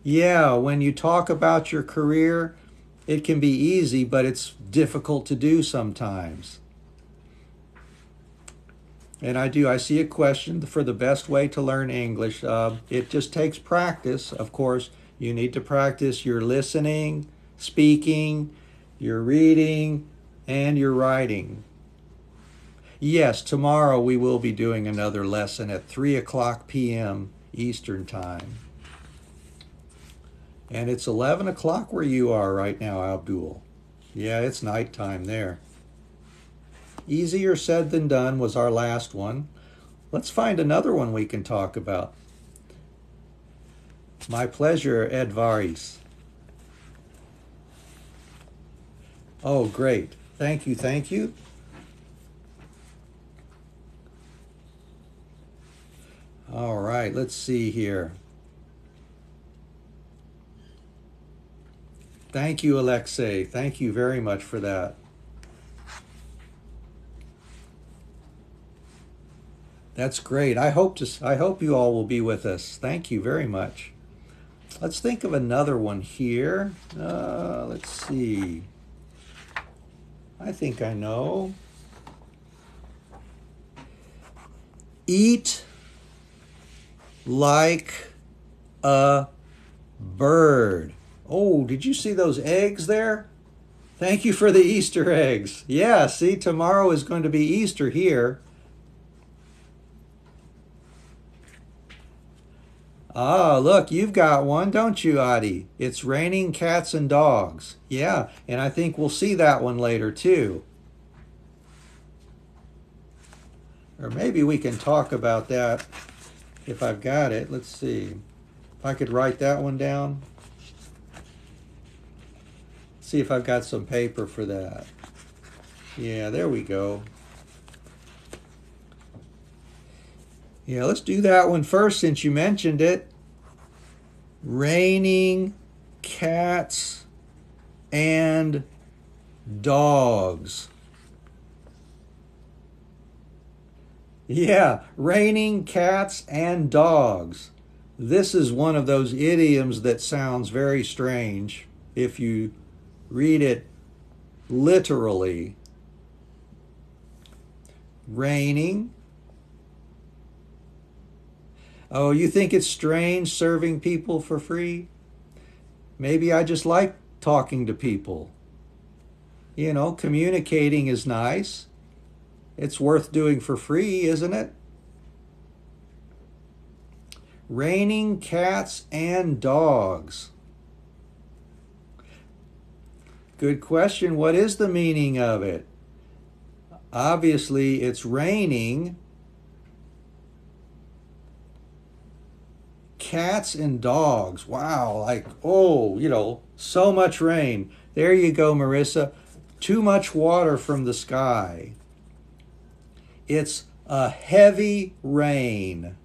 Yeah, when you talk about your career, it can be easy, but it's difficult to do sometimes. And I see a question for the best way to learn English. It just takes practice. Of course, you need to practice your listening, speaking, your reading, and your writing. Yes, tomorrow we will be doing another lesson at 3 o'clock p.m. Eastern Time. And it's 11 o'clock where you are right now, Abdul. Yeah, it's nighttime there. Easier said than done was our last one. Let's find another one we can talk about. My pleasure, Ed Varis. Oh, great. Thank you, thank you. All right, let's see here. Thank you, Alexei. Thank you very much for that. That's great. I hope you all will be with us. Thank you very much. Let's think of another one here. Let's see. I think I know. Eat like a bird. Oh, did you see those eggs there? Thank you for the Easter eggs. Yeah, see, tomorrow is going to be Easter here. Ah, look, you've got one, don't you, Adi? It's raining cats and dogs. Yeah, and I think we'll see that one later too. Or maybe we can talk about that if I've got it. Let's see. If I could write that one down. See if I've got some paper for that. Yeah, there we go. Yeah, let's do that one first since you mentioned it. Raining cats and dogs. Yeah, raining cats and dogs. This is one of those idioms that sounds very strange if you read it literally. Raining. Oh, you think it's strange serving people for free? Maybe I just like talking to people. You know, communicating is nice. It's worth doing for free, isn't it? Raining cats and dogs. Good question. What is the meaning of it? Obviously, it's raining. Cats and dogs. Wow, like, oh, so much rain. There you go, Marissa. Too much water from the sky. It's a heavy rain.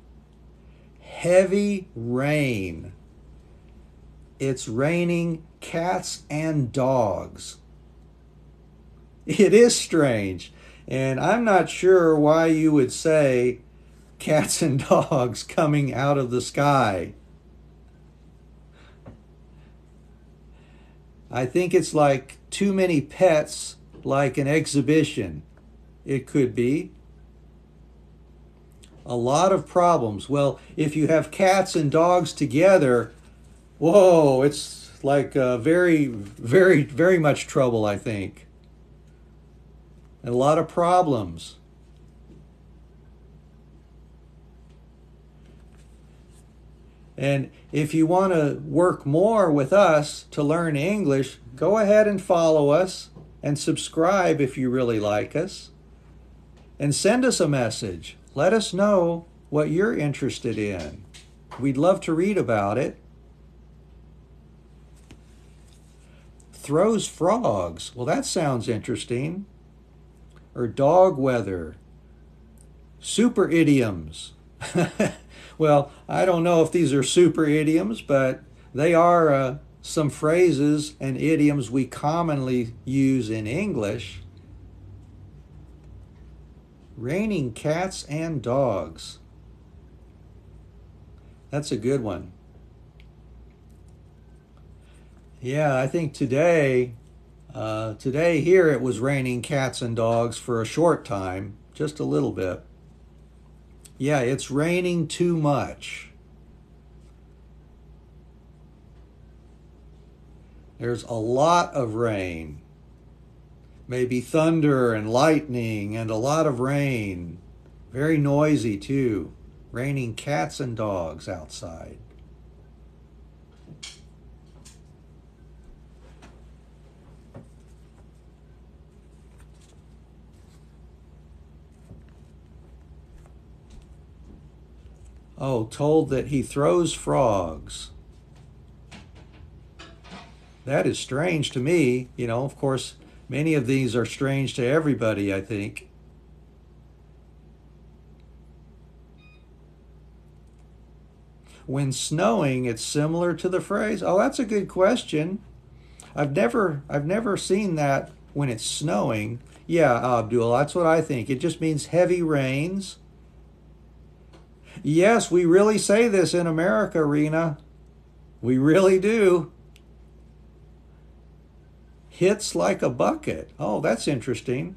Heavy rain. It's raining cats and dogs. It is strange. And I'm not sure why you would say cats and dogs coming out of the sky. I think it's like too many pets, like an exhibition. It could be. A lot of problems. Well, if you have cats and dogs together, whoa, it's like very, very, very much trouble, I think. And a lot of problems. And if you want to work more with us to learn English, go ahead and follow us and subscribe if you really like us. And send us a message. Let us know what you're interested in. We'd love to read about it. Throws frogs. Well, that sounds interesting. Or dog weather. Super idioms. Well, I don't know if these are super idioms, but they are some phrases and idioms we commonly use in English. Raining cats and dogs. That's a good one. Yeah, I think today here it was raining cats and dogs for a short time, just a little bit. Yeah, it's raining too much. There's a lot of rain. Maybe thunder and lightning and a lot of rain. Very noisy too. Raining cats and dogs outside. Oh, told that he throws frogs. That is strange to me. Of course, many of these are strange to everybody, I think. When snowing, it's similar to the phrase. Oh, that's a good question. I've never seen that when it's snowing. Yeah, Abdul, that's what I think. It just means heavy rains. Yes, we really say this in America, Rena. We really do. Hits like a bucket. Oh, that's interesting.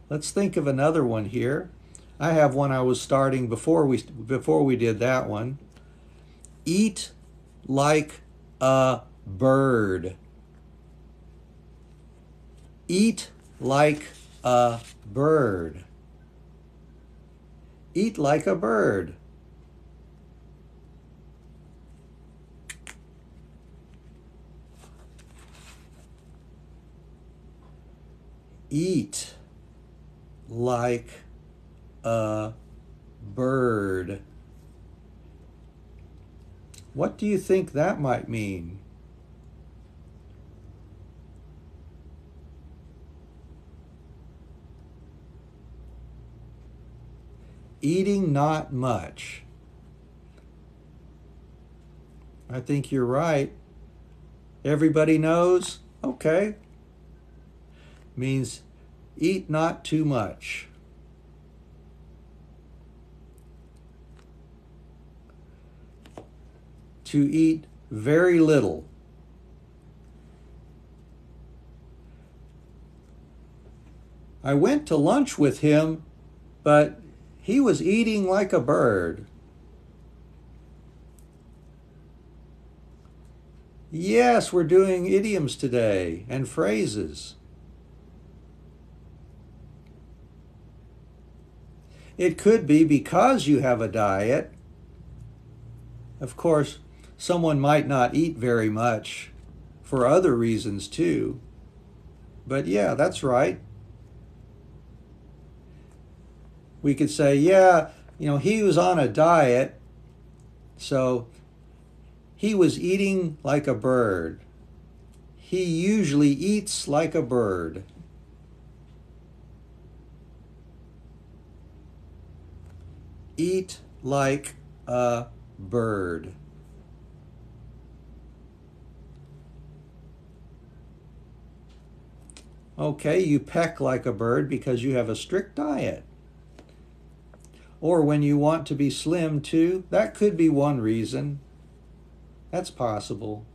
Let's think of another one here. I have one I was starting before we did that one. Eat like a bird. Eat like a bird. Eat like a bird. Eat like a bird. What do you think that might mean? Eating not much. I think you're right. Everybody knows? Okay. Means eat not too much. To eat very little. I went to lunch with him, but he was eating like a bird. Yes, we're doing idioms today and phrases. It could be because you have a diet. Of course, someone might not eat very much for other reasons too. But yeah, that's right. We could say, yeah, he was on a diet, so he was eating like a bird. He usually eats like a bird. Eat like a bird. Okay, you peck like a bird because you have a strict diet. Or when you want to be slim too, that could be one reason. That's possible.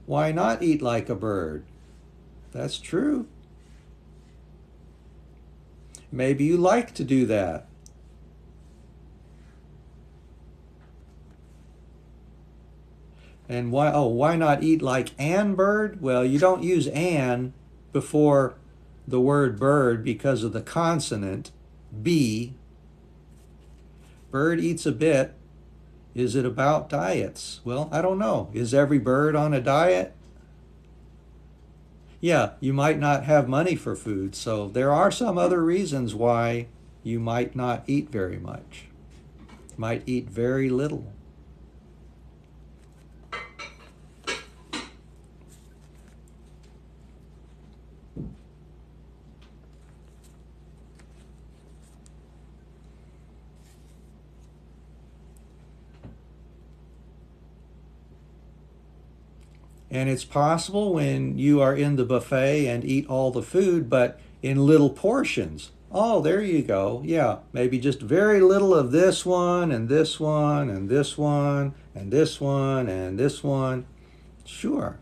Why not eat like a bird? That's true. Maybe you like to do that. And why not eat like an bird? Well, you don't use an before the word bird because of the consonant B. Bird eats a bit. Is it about diets? Well, I don't know. Is every bird on a diet? Yeah, you might not have money for food, so there are some other reasons why you might not eat very much. Might eat very little. And it's possible when you are in the buffet and eat all the food, but in little portions. Oh, there you go. Yeah, maybe just very little of this one and this one and this one and this one and this one. Sure.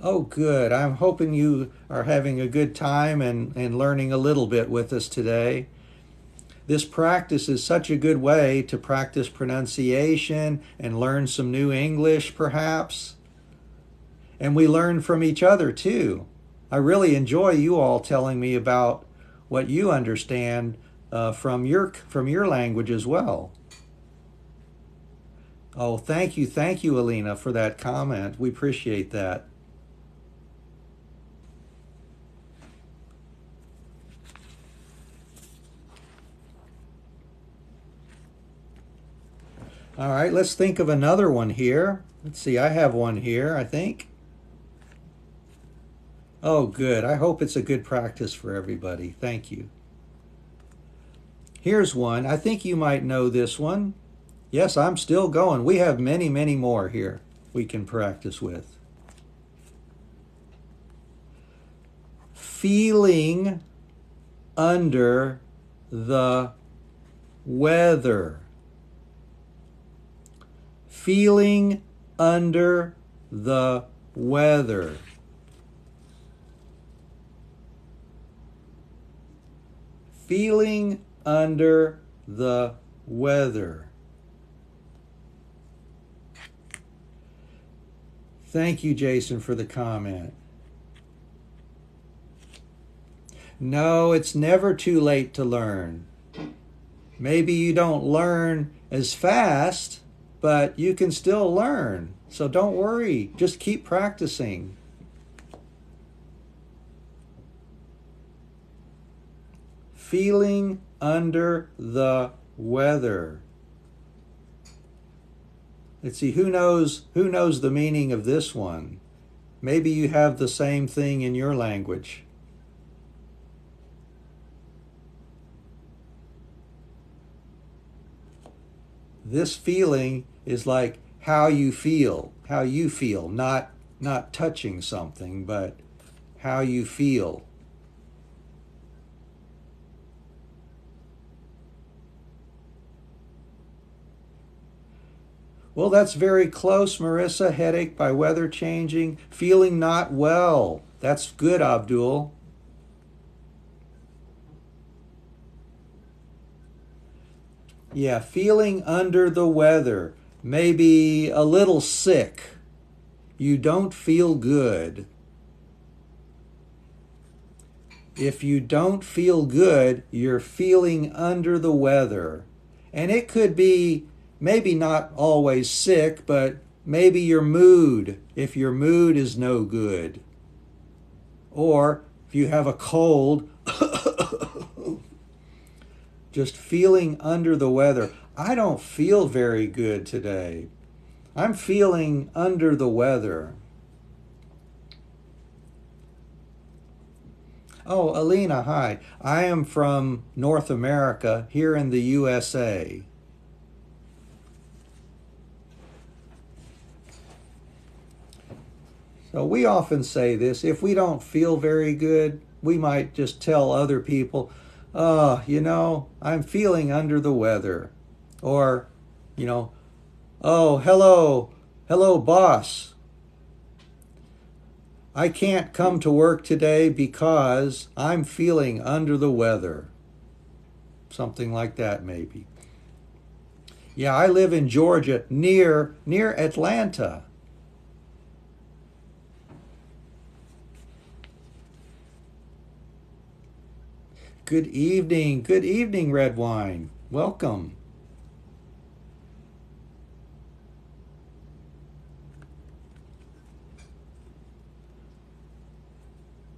Oh, good. I'm hoping you are having a good time and learning a little bit with us today. This practice is such a good way to practice pronunciation and learn some new English, perhaps. And we learn from each other, too. I really enjoy you all telling me about what you understand from your language as well. Oh, thank you, Alina, for that comment. We appreciate that. All right, let's think of another one here. Let's see, I have one here, I think. Oh, good. I hope it's a good practice for everybody. Thank you. Here's one. I think you might know this one. Yes, I'm still going. We have many, many more here we can practice with. Feeling under the weather. Feeling under the weather. Feeling under the weather. Thank you, Jason, for the comment. No, it's never too late to learn. Maybe you don't learn as fast, but you can still learn. So don't worry, just keep practicing. Feeling under the weather. Let's see, who knows the meaning of this one? Maybe you have the same thing in your language. This feeling is like how you feel, not touching something, but how you feel. Well, that's very close, Marissa. Headache by weather changing. Feeling not well. That's good, Abdul. Yeah, feeling under the weather. Maybe a little sick. You don't feel good. If you don't feel good, you're feeling under the weather. And it could be maybe not always sick, but maybe your mood, if your mood is no good. Or if you have a cold, just feeling under the weather. I don't feel very good today. I'm feeling under the weather. Oh, Alina, hi. I am from North America, here in the USA. So we often say this, if we don't feel very good, we might just tell other people, oh, I'm feeling under the weather. Or, oh, hello, boss. I can't come to work today because I'm feeling under the weather. Something like that, maybe. Yeah, I live in Georgia, near Atlanta. Good evening, red wine. Welcome.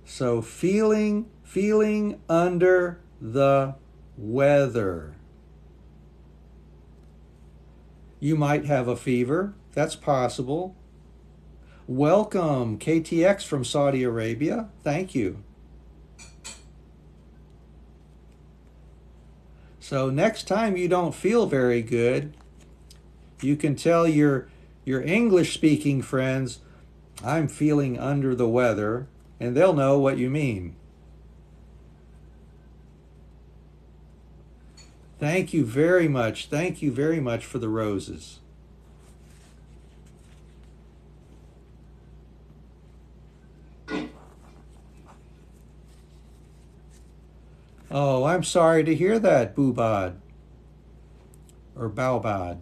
So feeling under the weather. You might have a fever. That's possible. Welcome, KTX from Saudi Arabia. Thank you. So next time you don't feel very good, you can tell your English-speaking friends, I'm feeling under the weather, and they'll know what you mean. Thank you very much. Thank you very much for the roses. Oh, I'm sorry to hear that, Boobad. Or Baobad.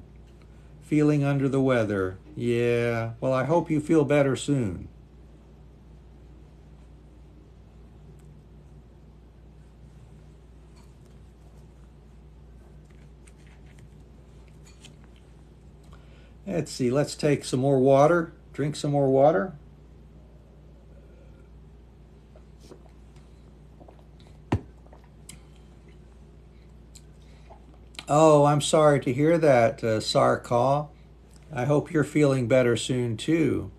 Feeling under the weather. Yeah, well, I hope you feel better soon. Let's see, let's take some more water. Drink some more water. Oh, I'm sorry to hear that, Sarkal. I hope you're feeling better soon, too.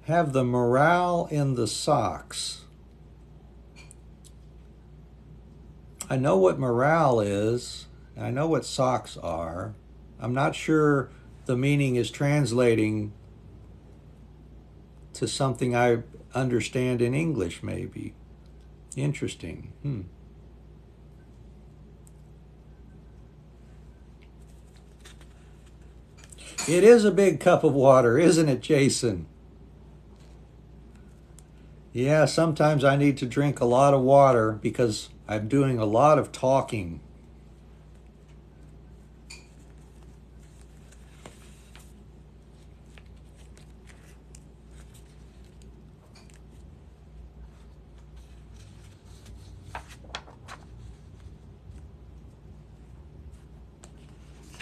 Have the morale in the socks. I know what morale is. I know what socks are. I'm not sure the meaning is translating to something I understand in English, maybe. Interesting. It is a big cup of water, isn't it, Jason? Yeah, sometimes I need to drink a lot of water because I'm doing a lot of talking.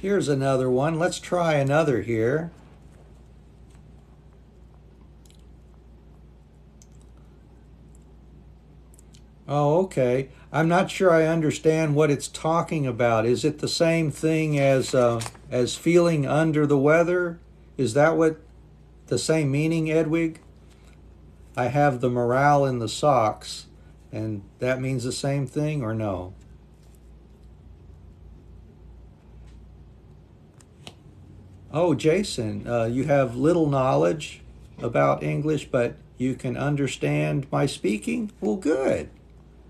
Here's another one. Let's try another here. Oh, okay. I'm not sure I understand what it's talking about. Is it the same thing as feeling under the weather? Is that what the same meaning, Edwig? I have the morale in the socks, and that means the same thing, or no? Oh, Jason, you have little knowledge about English, but you can understand my speaking? Well, good.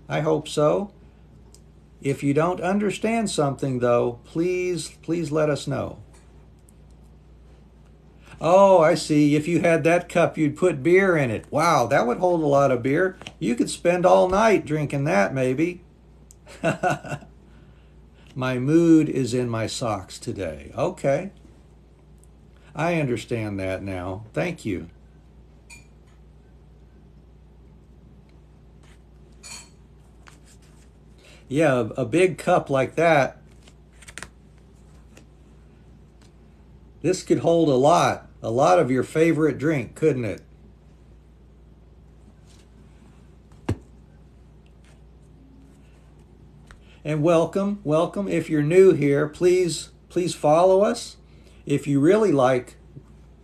I hope so. If you don't understand something, though, please let us know. Oh, I see. If you had that cup, you'd put beer in it. Wow, that would hold a lot of beer. You could spend all night drinking that, maybe. My mood is in my socks today. Okay. I understand that now. Thank you. Yeah, a big cup like that, this could hold a lot of your favorite drink, couldn't it? And welcome. If you're new here, please follow us. If you really like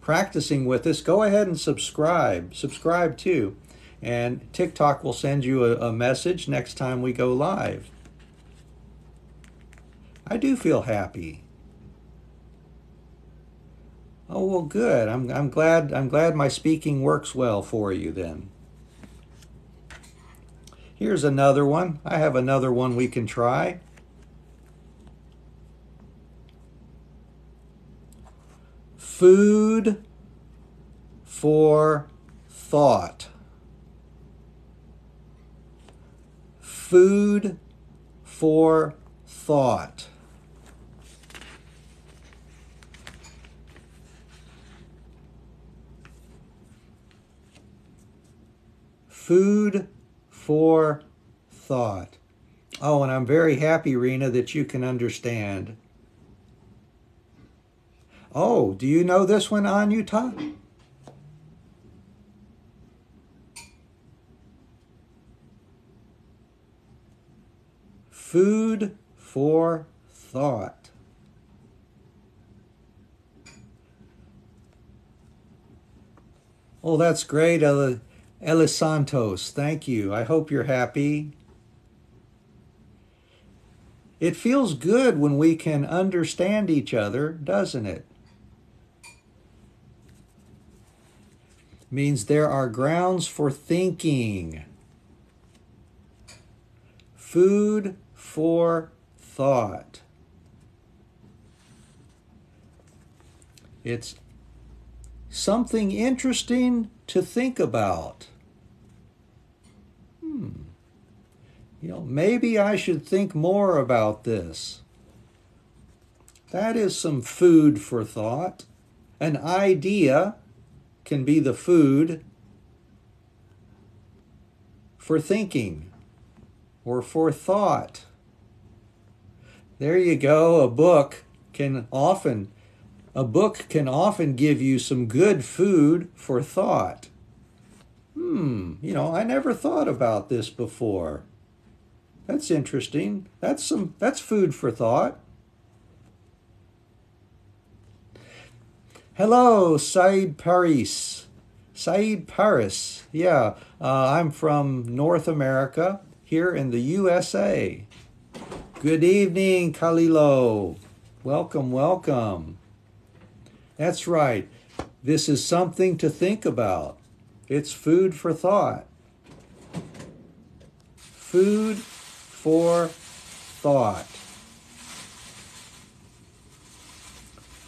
practicing with us, go ahead and subscribe. Subscribe too. And TikTok will send you a message next time we go live. I do feel happy. Oh, well, good. I'm glad my speaking works well for you then. Here's another one. I have another one we can try. Food for thought. Food for thought. Food for thought. Oh, and I'm very happy, Rena, that you can understand. Oh, do you know this one, Anyuta? Food for thought. Oh, that's great, Elisantos. Thank you. I hope you're happy. It feels good when we can understand each other, doesn't it? Means there are grounds for thinking. Food for thought. It's something interesting to think about. Maybe I should think more about this. That is some food for thought. An idea can be the food for thinking or for thought. There you go. A book can often give you some good food for thought. I never thought about this before. That's interesting. That's food for thought. Hello, Saeed Paris. Saeed Paris. Yeah, I'm from North America, here in the USA. Good evening, Kalilo. Welcome, welcome. That's right. This is something to think about. It's food for thought. Food for thought.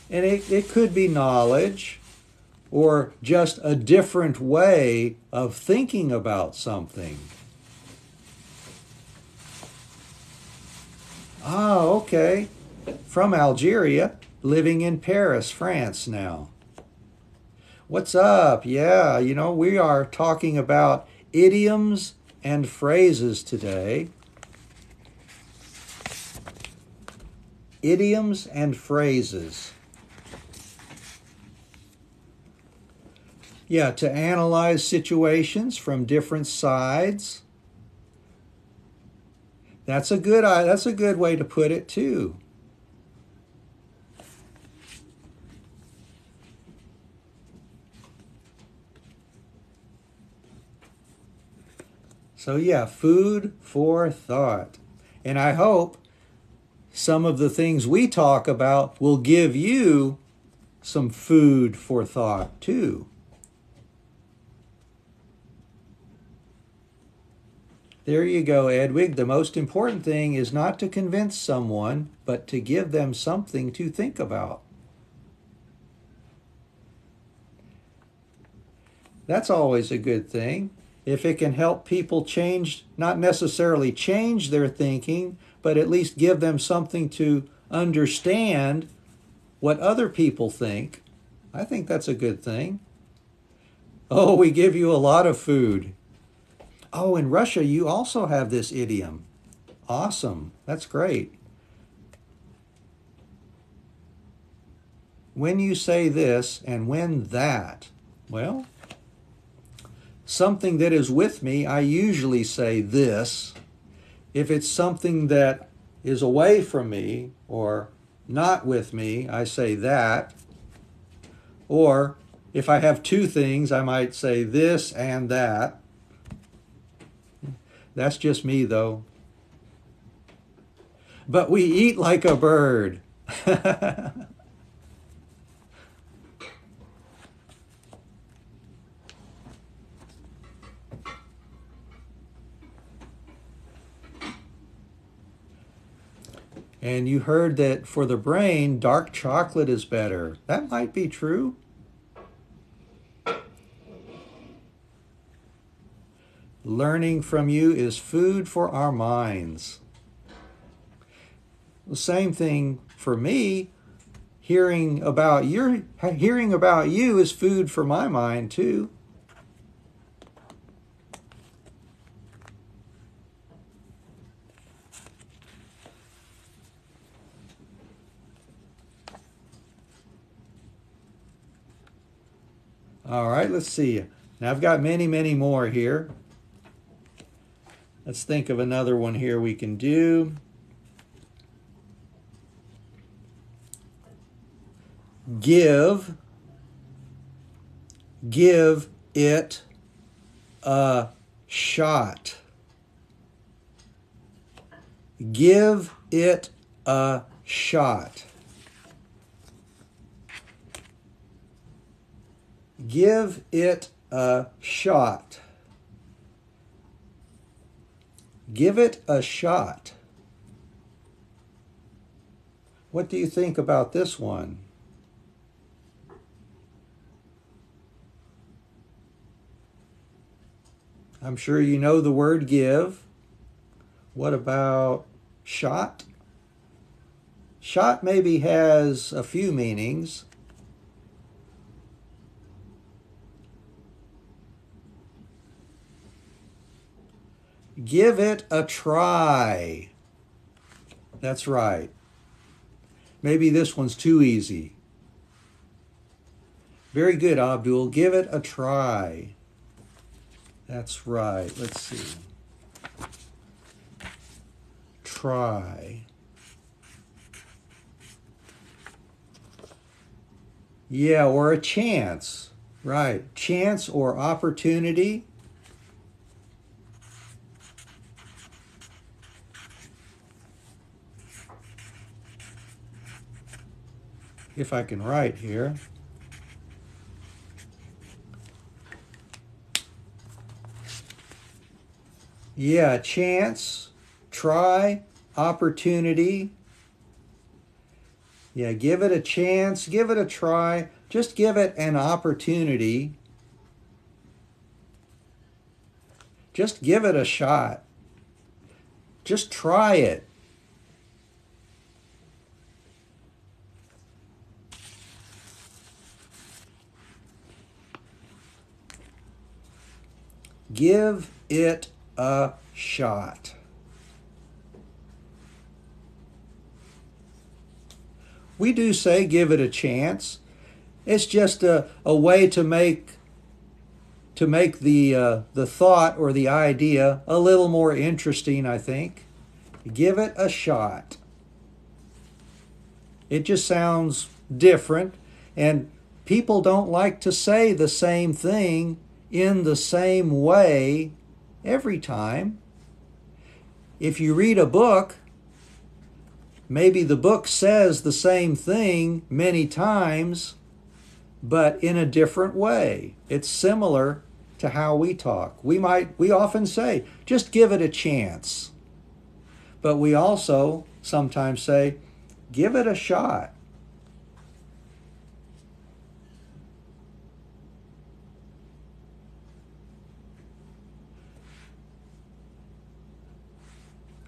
And it could be knowledge or just a different way of thinking about something. Ah, okay. From Algeria, living in Paris, France now. What's up? Yeah, we are talking about idioms and phrases today. Idioms and phrases. Yeah, to analyze situations from different sides. That's a good way to put it too. So yeah, food for thought. And I hope some of the things we talk about will give you some food for thought too. There you go, Edwig. The most important thing is not to convince someone, but to give them something to think about. That's always a good thing. If it can help people change, not necessarily change their thinking, but at least give them something to understand what other people think, I think that's a good thing. Oh, we give you a lot of food. Oh, in Russia, you also have this idiom. Awesome. That's great. When you say this and when that, well, something that is with me, I usually say this. If it's something that is away from me or not with me, I say that. Or if I have two things, I might say this and that. That's just me, though. But we eat like a bird. And you heard that for the brain, dark chocolate is better. That might be true. Learning from you is food for our minds. The same thing for me. Hearing about you is food for my mind too. All right, let's see. Now I've got many, many more here. Let's think of another one here we can do. Give it a shot. Give it a shot. Give it a shot. Give it a shot. What do you think about this one? I'm sure you know the word give. What about shot? Shot maybe has a few meanings. Give it a try. That's right. Maybe this one's too easy. Very good, Abdul. Give it a try. That's right. Let's see. try. Yeah, or a chance. Right. Chance or opportunity. If I can write here. Yeah, chance, try, opportunity. Yeah, give it a chance, give it a try, just give it an opportunity. Just give it a shot. Just try it. Give it a shot. We do say give it a chance. It's just a way to make the thought or the idea a little more interesting, I think. Give it a shot. It just sounds different, and people don't like to say the same thing in the same way every time. If you read a book, maybe the book says the same thing many times, but in a different way. It's similar to how we talk. We often say, just give it a chance. But we also sometimes say, give it a shot.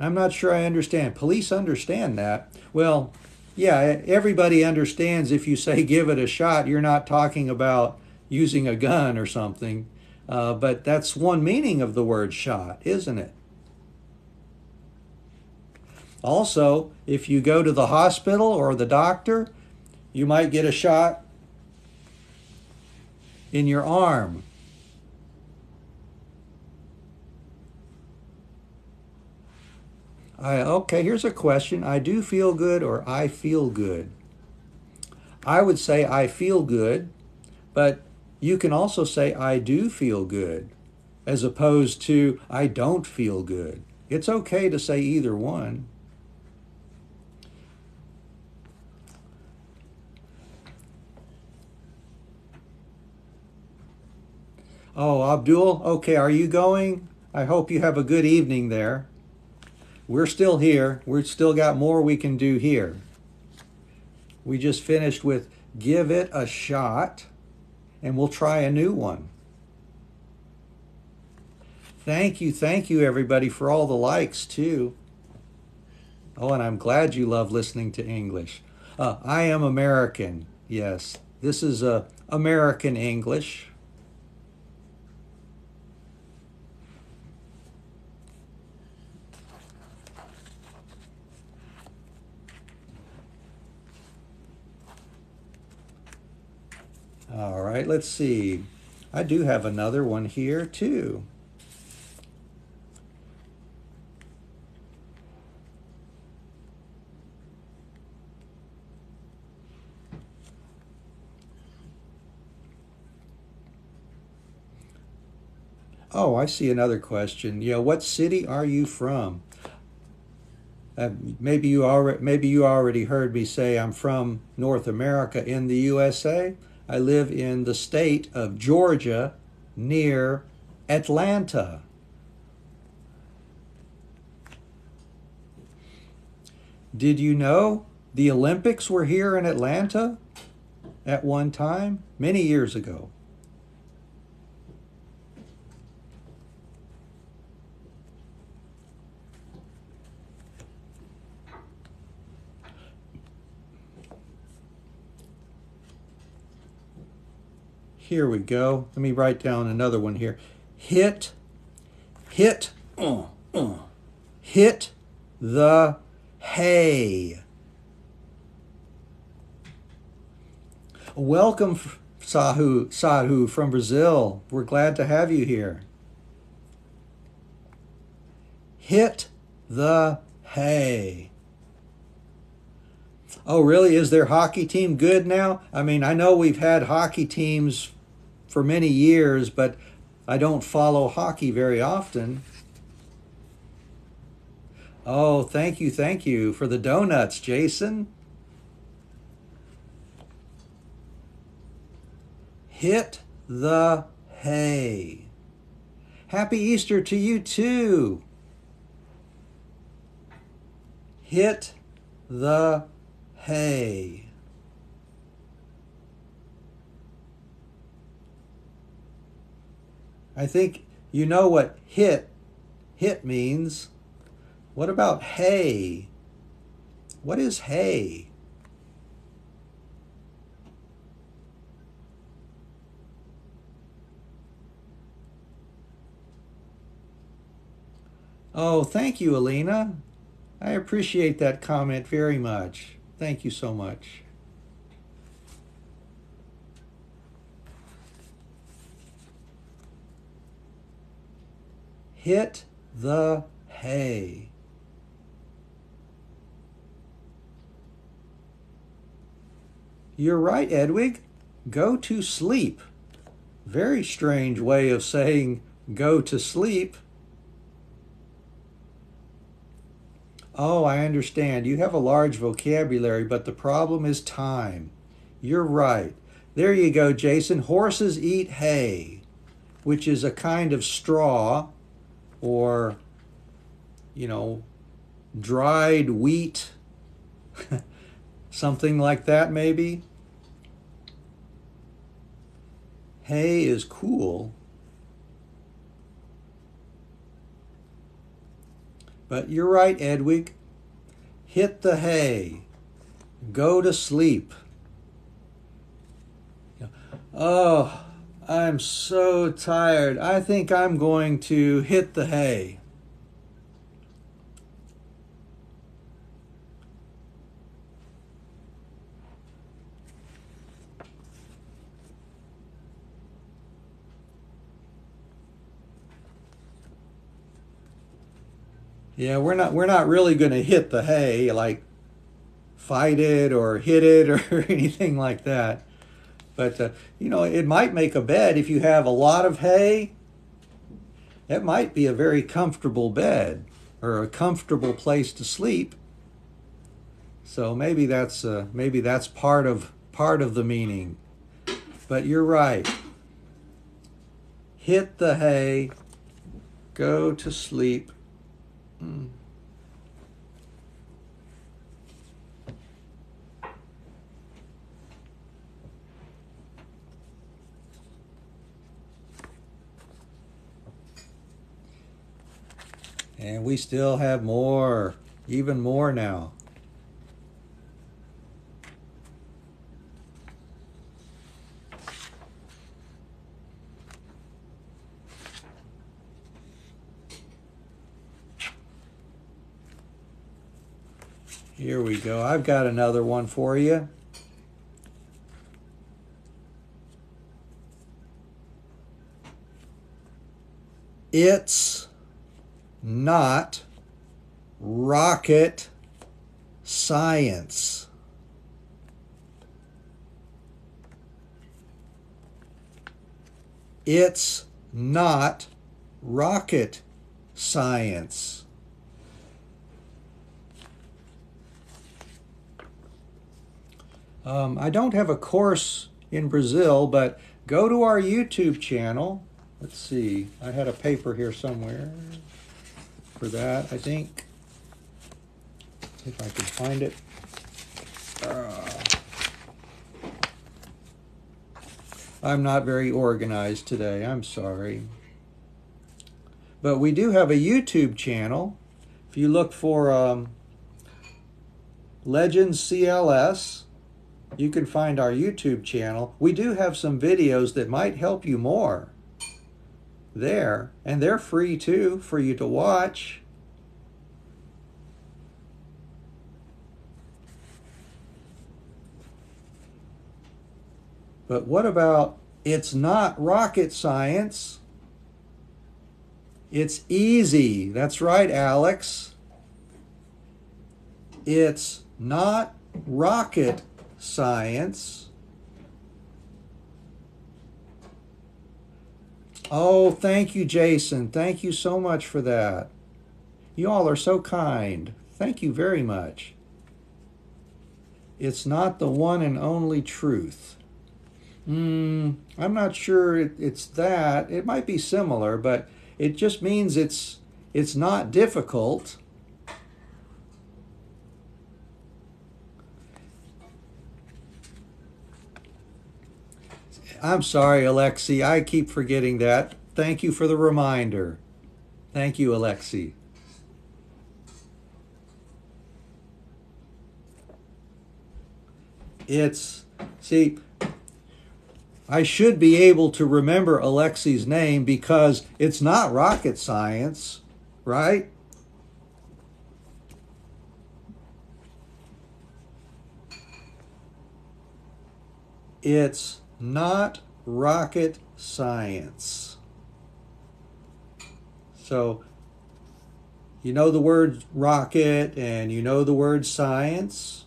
I'm not sure I understand. Police understand that. Well, yeah, everybody understands if you say give it a shot, you're not talking about using a gun or something. But that's one meaning of the word shot, isn't it? Also, if you go to the hospital or the doctor, you might get a shot in your arm. Okay, here's a question. I do feel good or I feel good. I would say I feel good, but you can also say I do feel good as opposed to I don't feel good. It's okay to say either one. Oh, Abdul, okay, are you going? I hope you have a good evening there. We're still here. We've still got more we can do here. We just finished with give it a shot, and we'll try a new one. Thank you, everybody, for all the likes, too. Oh, and I'm glad you love listening to English. I am American, yes. This is American English. All right, let's see. I do have another one here, too. Oh, I see another question. Yeah, what city are you from? Maybe you already heard me say I'm from North America in the USA. I live in the state of Georgia near Atlanta. Did you know the Olympics were here in Atlanta at one time, many years ago? Here we go. Let me write down another one here. Hit, hit, hit the hay. Welcome, Sahu from Brazil. We're glad to have you here. Hit the hay. Oh, really? Is their hockey team good now? I mean, I know we've had hockey teams for many years, but I don't follow hockey very often. Oh, thank you for the donuts, Jason. Hit the hay. Happy Easter to you too. Hit the hay. I think you know what hit means. What about hay? What is hay? Oh, thank you, Alina. I appreciate that comment very much. Thank you so much. Hit the hay. You're right, Edwig. Go to sleep. Very strange way of saying go to sleep. Oh, I understand. You have a large vocabulary, but the problem is time. You're right. There you go, Jason. Horses eat hay, which is a kind of straw or, dried wheat, something like that maybe. Hay is cool. But you're right, Edwig. Hit the hay. Go to sleep. Oh, I'm so tired. I think I'm going to hit the hay. Yeah, we're not really going to hit the hay, like fight it or hit it or anything like that. But it might make a bed if you have a lot of hay. It might be a very comfortable bed or a comfortable place to sleep. So maybe that's part of the meaning. But you're right. Hit the hay. Go to sleep. And we still have more, even more now. Here we go. I've got another one for you. It's not rocket science. It's not rocket science. I don't have a course in Brazil, but go to our YouTube channel. Let's see. I had a paper here somewhere for that, I think. See if I can find it. I'm not very organized today. I'm sorry. But we do have a YouTube channel. If you look for Legends CLS, you can find our YouTube channel. We do have some videos that might help you more there, and they're free too for you to watch. But what about it's not rocket science? It's easy. That's right, Alex. It's not rocket science. Oh, thank you, Jason. Thank you so much for that. You all are so kind. Thank you very much. It's not the one and only truth. I'm not sure it's that. It might be similar, but it just means it's not difficult. I'm sorry, Alexi. I keep forgetting that. Thank you for the reminder. Thank you, Alexi. See, I should be able to remember Alexi's name because it's not rocket science, right? It's not rocket science. So, you know the word rocket and you know the word science.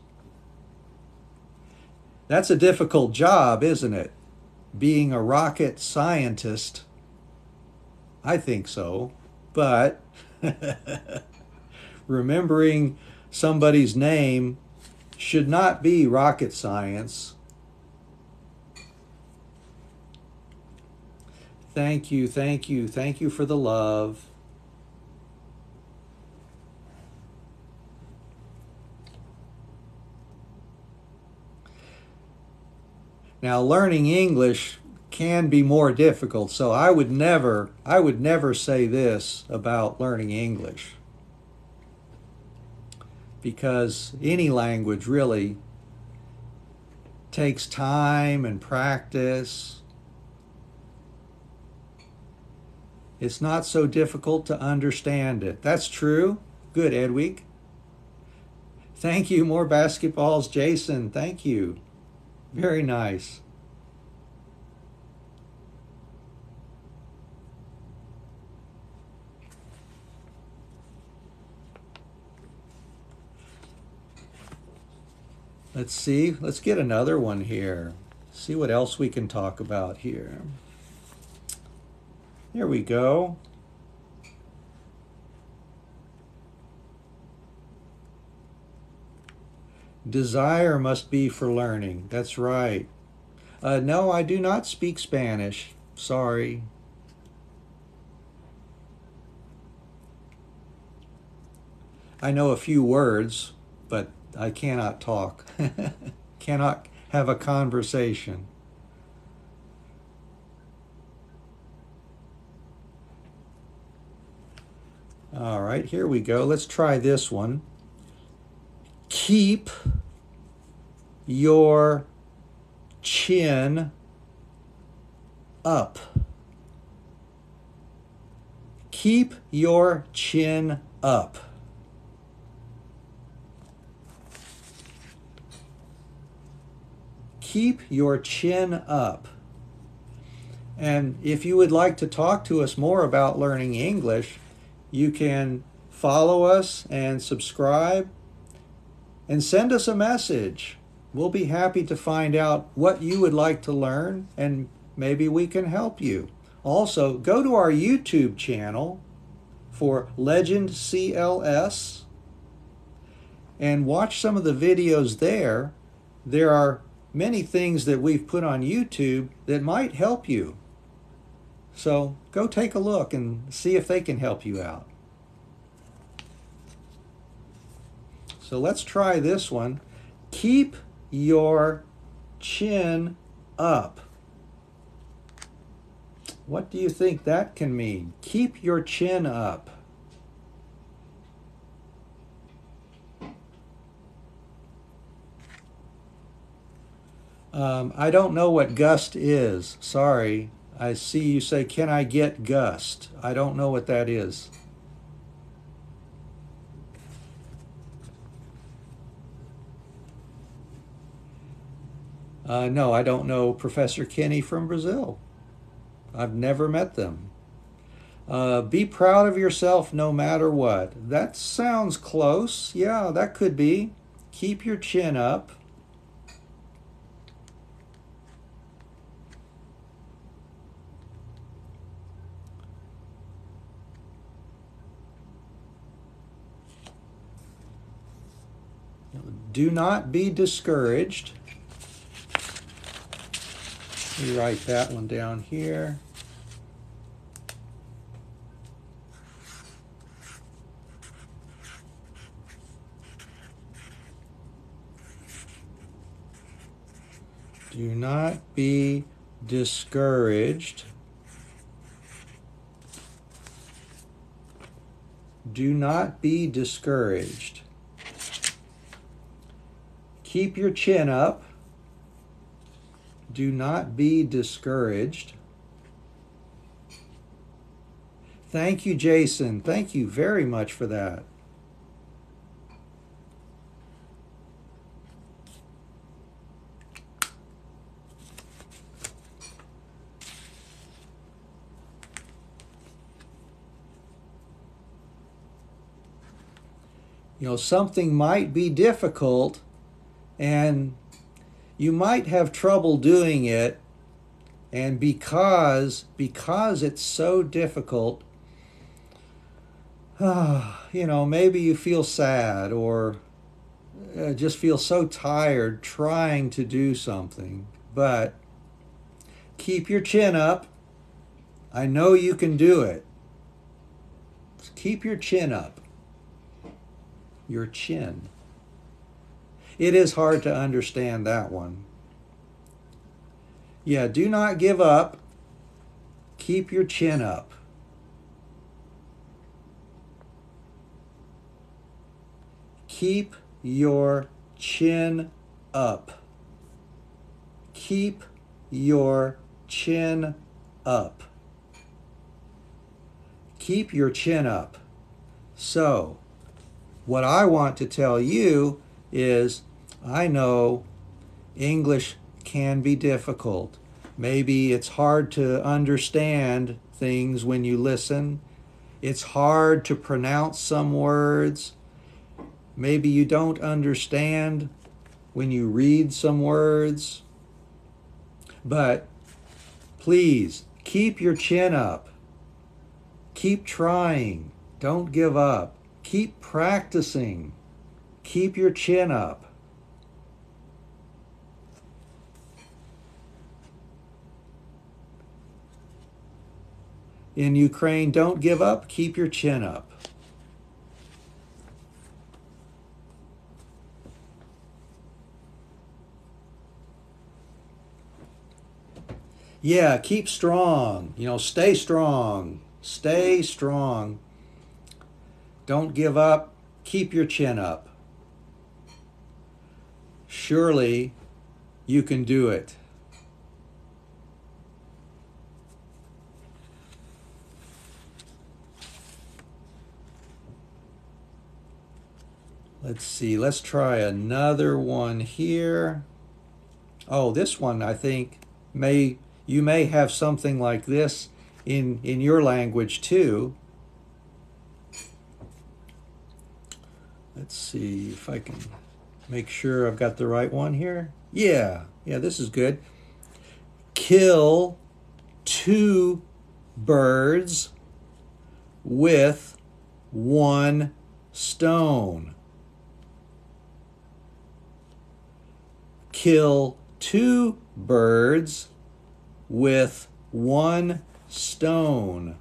That's a difficult job, isn't it? Being a rocket scientist. I think so. But remembering somebody's name should not be rocket science. Thank you, thank you, thank you for the love. Now, learning English can be more difficult, so I would never say this about learning English. Because any language really takes time and practice. It's not so difficult to understand it. That's true. Good, Edwig. Thank you. More basketballs, Jason. Thank you. Very nice. Let's see. Let's get another one here. See what else we can talk about here. Here we go. Desire must be for learning. That's right. No, I do not speak Spanish. Sorry. I know a few words, but I cannot talk. Cannot have a conversation. All right, here we go. Let's try this one. Keep your chin up. Keep your chin up. Keep your chin up. And if you would like to talk to us more about learning English, you can follow us and subscribe and send us a message. We'll be happy to find out what you would like to learn and maybe we can help you. Also, go to our YouTube channel for Legend CLS and watch some of the videos there. There are many things that we've put on YouTube that might help you. So go take a look and see if they can help you out. So let's try this one. Keep your chin up. What do you think that can mean? Keep your chin up. I don't know what gust is. Sorry. I see you say, can I get gust? I don't know what that is. No, I don't know Professor Kenny from Brazil. I've never met them. Be proud of yourself no matter what. That sounds close. Yeah, that could be. Keep your chin up. Do not be discouraged. Let me write that one down here. Do not be discouraged. Do not be discouraged. Keep your chin up. Do not be discouraged. Thank you, Jason. Thank you very much for that. You know, something might be difficult and you might have trouble doing it, and because it's so difficult, you know, maybe you feel sad or just feel so tired trying to do something. But keep your chin up. I know you can do it. Keep your chin up. Your chin. It is hard to understand that one. Yeah, do not give up. Keep your chin up. Keep your chin up. Keep your chin up. Keep your chin up. So, what I want to tell you is, I know English can be difficult. Maybe it's hard to understand things when you listen. It's hard to pronounce some words. Maybe you don't understand when you read some words. But please, keep your chin up. Keep trying. Don't give up. Keep practicing. Keep your chin up. In Ukraine, don't give up. Keep your chin up. Yeah, keep strong. You know, stay strong. Stay strong. Don't give up. Keep your chin up. Surely you can do it. Let's see. Let's try another one here. Oh, this one I think you may have something like this in your language too. Let's see if I can make sure I've got the right one here. Yeah, this is good. Kill two birds with one stone. Kill two birds with one stone.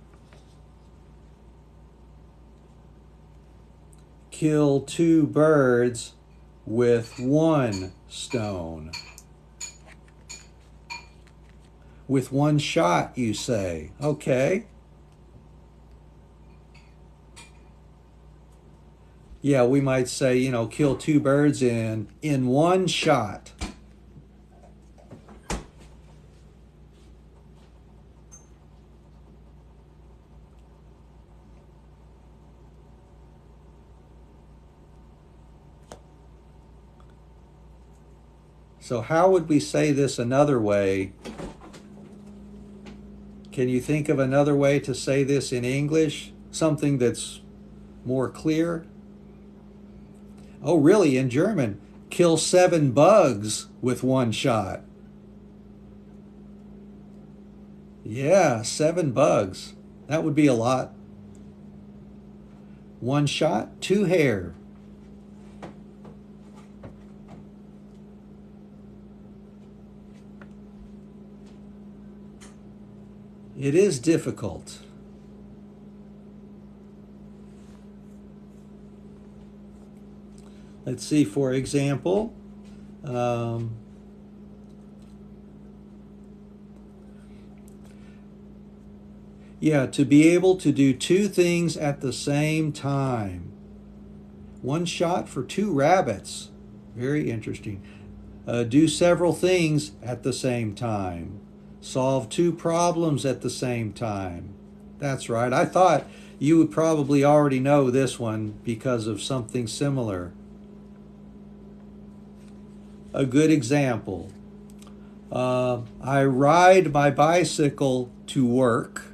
Kill two birds with one stone. With one shot, you say. Okay. Yeah, we might say, you know, kill two birds in one shot. So how would we say this another way? Can you think of another way to say this in English? Something that's more clear? Oh, really? In German, kill 7 bugs with 1 shot. Yeah, 7 bugs. That would be a lot. 1 shot, 2 hair. It is difficult. Let's see, for example, yeah, to be able to do 2 things at the same time. 1 shot for 2 rabbits. Very interesting. Do several things at the same time. Solve 2 problems at the same time. That's right. I thought you would probably already know this one because of something similar. A good example. I ride my bicycle to work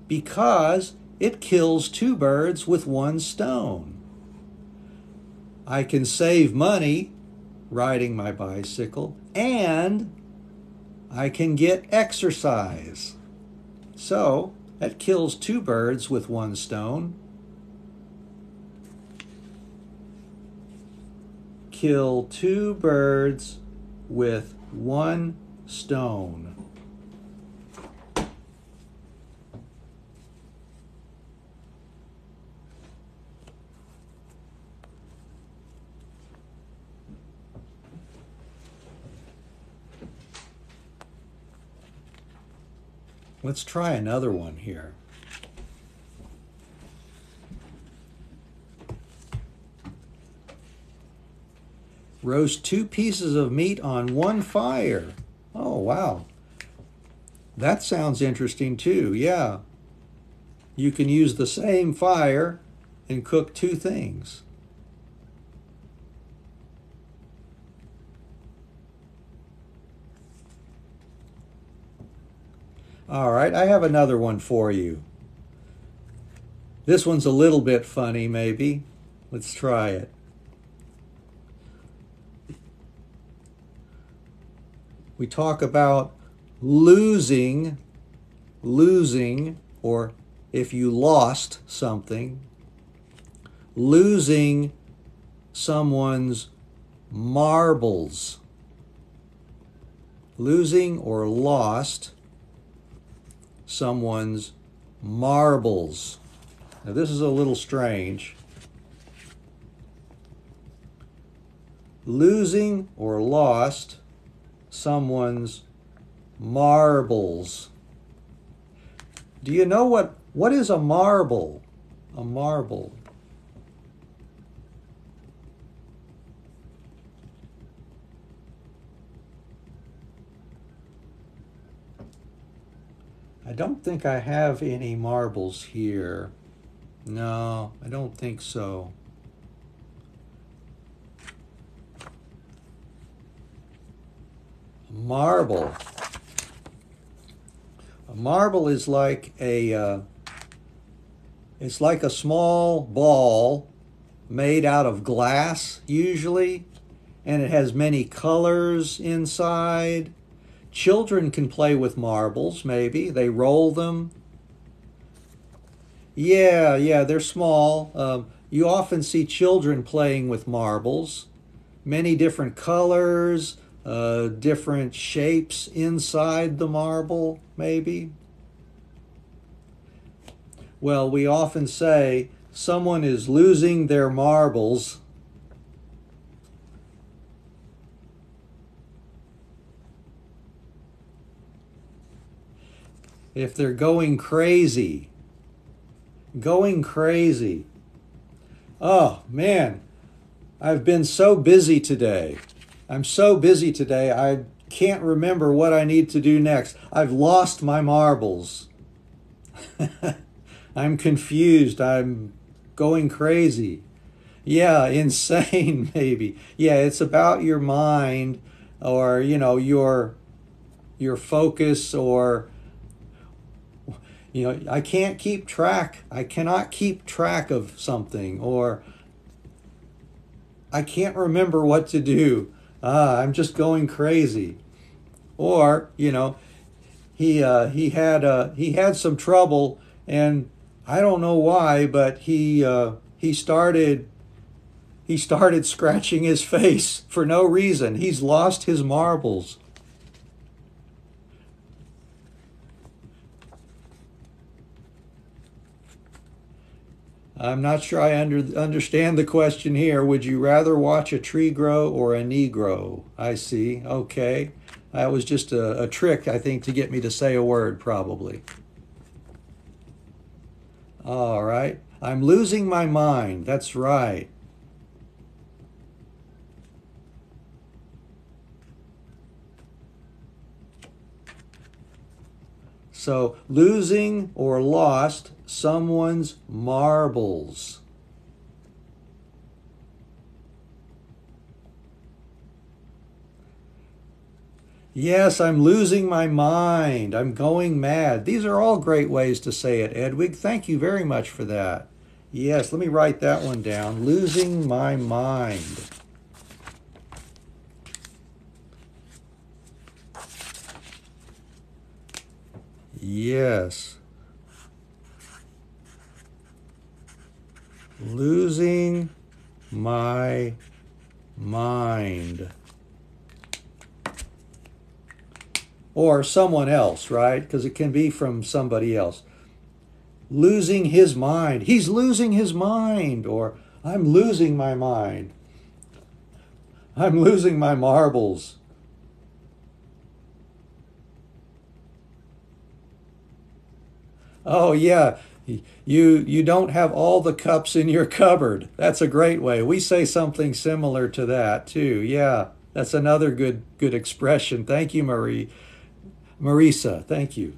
because it kills 2 birds with 1 stone. I can save money riding my bicycle, and I can get exercise. So that kills 2 birds with 1 stone. Kill 2 birds with 1 stone. Let's try another one here. Roast 2 pieces of meat on 1 fire. Oh, wow. That sounds interesting too, yeah. You can use the same fire and cook 2 things. All right, I have another one for you. This one's a little bit funny, maybe. Let's try it. We talk about losing, or if you lost something, losing someone's marbles. Losing or lost someone's marbles. Now this is a little strange. Losing or lost someone's marbles. Do you know what is a marble? A marble. I don't think I have any marbles here. No, I don't think so. Marble. A marble is like it's like a small ball made out of glass usually, and it has many colors inside. Children can play with marbles, maybe. They roll them. Yeah, they're small. You often see children playing with marbles. Many different colors, different shapes inside the marble, maybe. Well, we often say someone is losing their marbles. If they're going crazy. Going crazy. Oh, man, I've been so busy today. I'm so busy today, I can't remember what I need to do next. I've lost my marbles. I'm confused. I'm going crazy. Yeah, insane maybe. Yeah, it's about your mind, or, you know, your focus, or I can't keep track. I cannot keep track of something, or I can't remember what to do. I'm just going crazy. Or, he had some trouble, and I don't know why, but he started scratching his face for no reason. He's lost his marbles. I'm not sure I understand the question here. Would you rather watch a tree grow or a knee grow? I see. Okay. That was just a trick, I think, to get me to say a word, probably. All right. I'm losing my mind. That's right. So, losing or lost someone's marbles. Yes, I'm losing my mind. I'm going mad. These are all great ways to say it, Edwig. Thank you very much for that. Yes, let me write that one down. Losing my mind. Yes. Losing my mind. Or someone else, right? Because it can be from somebody else. Losing his mind. He's losing his mind. Or I'm losing my mind. I'm losing my marbles. Oh, yeah. You don't have all the cups in your cupboard. That's a great way. We say something similar to that too. Yeah, that's another good expression. Thank you, Marisa. Thank you.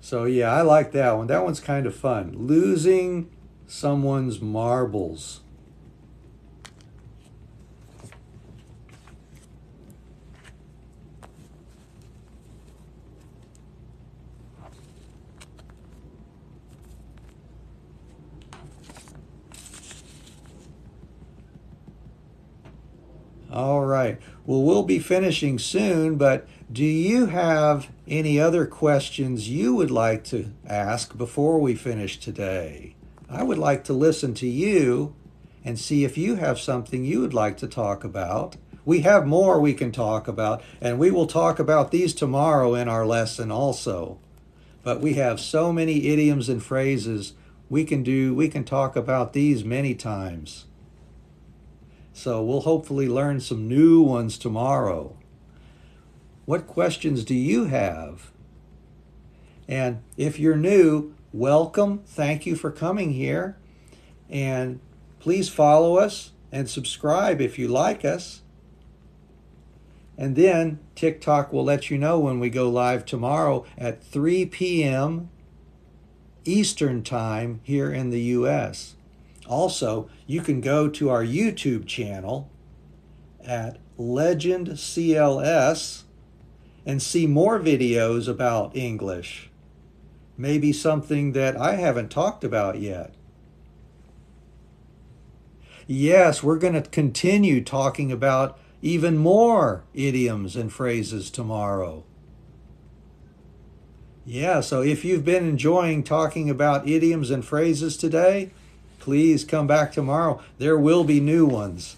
So yeah, I like that one. That one's kind of fun. Losing someone's marbles. All right. Well, we'll be finishing soon, but do you have any other questions you would like to ask before we finish today? I would like to listen to you and see if you have something you would like to talk about. We have more we can talk about, and we will talk about these tomorrow in our lesson also. But we have so many idioms and phrases we can talk about these many times. So we'll hopefully learn some new ones tomorrow. What questions do you have? And if you're new, welcome. Thank you for coming here. And please follow us and subscribe if you like us. And then TikTok will let you know when we go live tomorrow at 3 p.m. Eastern Time here in the U.S. Also, you can go to our YouTube channel at Legend CLS and see more videos about English. Maybe something that I haven't talked about yet. Yes, we're going to continue talking about even more idioms and phrases tomorrow. Yeah, so if you've been enjoying talking about idioms and phrases today, please come back tomorrow. There will be new ones.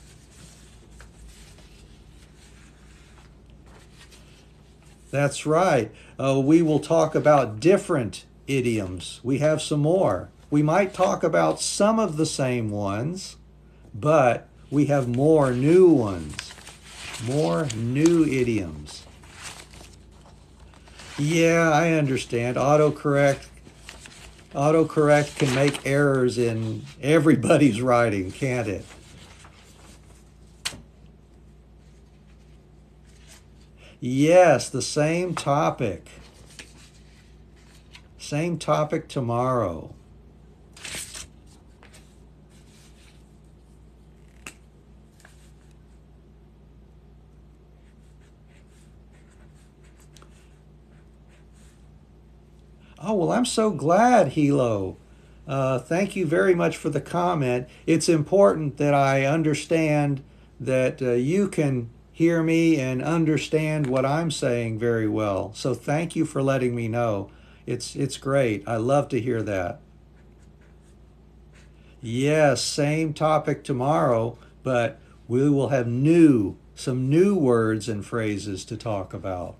That's right. We will talk about different idioms. We have some more. We might talk about some of the same ones, but we have more new ones, more new idioms. Yeah, I understand. Autocorrect can make errors in everybody's writing, can't it? Yes, the same topic. Same topic tomorrow. Oh, well, I'm so glad, Hilo. Thank you very much for the comment. It's important that I understand that you can hear me and understand what I'm saying very well. So thank you for letting me know. It's great. I love to hear that. Yes, same topic tomorrow, but we will have some new words and phrases to talk about.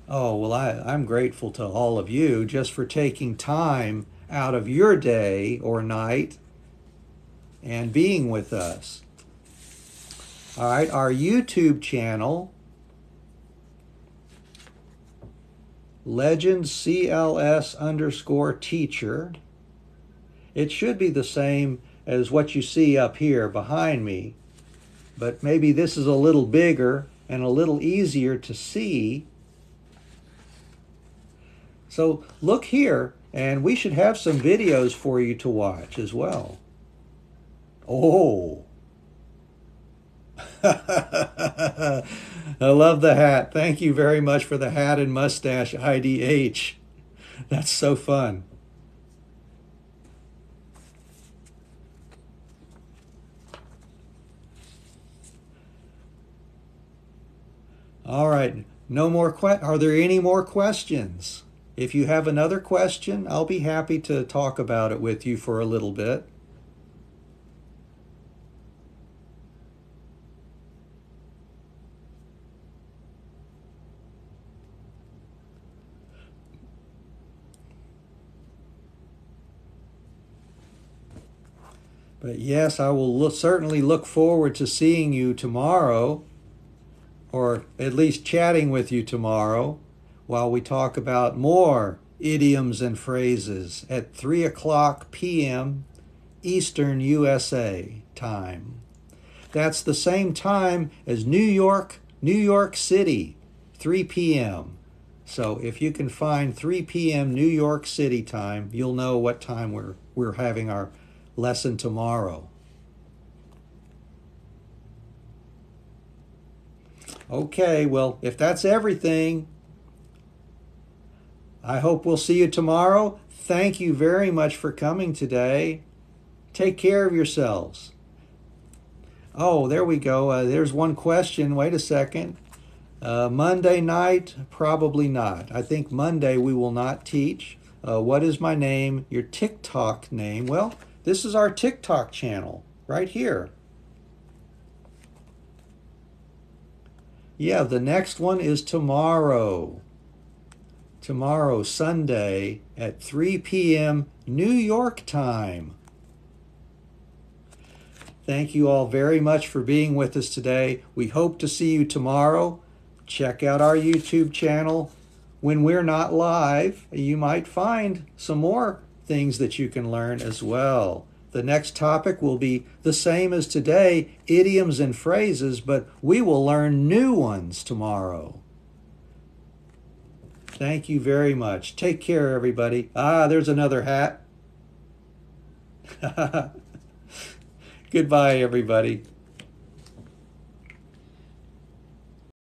Oh, well, I'm grateful to all of you just for taking time out of your day or night and being with us. All right, our YouTube channel, Legend CLS underscore teacher. It should be the same as what you see up here behind me, but maybe this is a little bigger and a little easier to see. So look here, and we should have some videos for you to watch as well. Oh, I love the hat. Thank you very much for the hat and mustache, IDH. That's so fun. All right. No more Are there any more questions? If you have another question, I'll be happy to talk about it with you for a little bit. But yes, I will certainly look forward to seeing you tomorrow, or at least chatting with you tomorrow, while we talk about more idioms and phrases at 3 o'clock p.m. Eastern USA time. That's the same time as New York City, 3 p.m. So if you can find 3 p.m. New York City time, you'll know what time we're having our lesson tomorrow. Okay, well, if that's everything, I hope we'll see you tomorrow. Thank you very much for coming today. Take care of yourselves. Oh, there we go. There's one question. Wait a second. Monday night, probably not. I think Monday we will not teach. What is my name? Your TikTok name? Well, this is our TikTok channel right here. Yeah, the next one is tomorrow. Tomorrow, Sunday, at 3 p.m. New York time. Thank you all very much for being with us today. We hope to see you tomorrow. Check out our YouTube channel. When we're not live, you might find some more things that you can learn as well. The next topic will be the same as today, idioms and phrases, but we will learn new ones tomorrow. Thank you very much. Take care, everybody. Ah, there's another hat. Goodbye, everybody.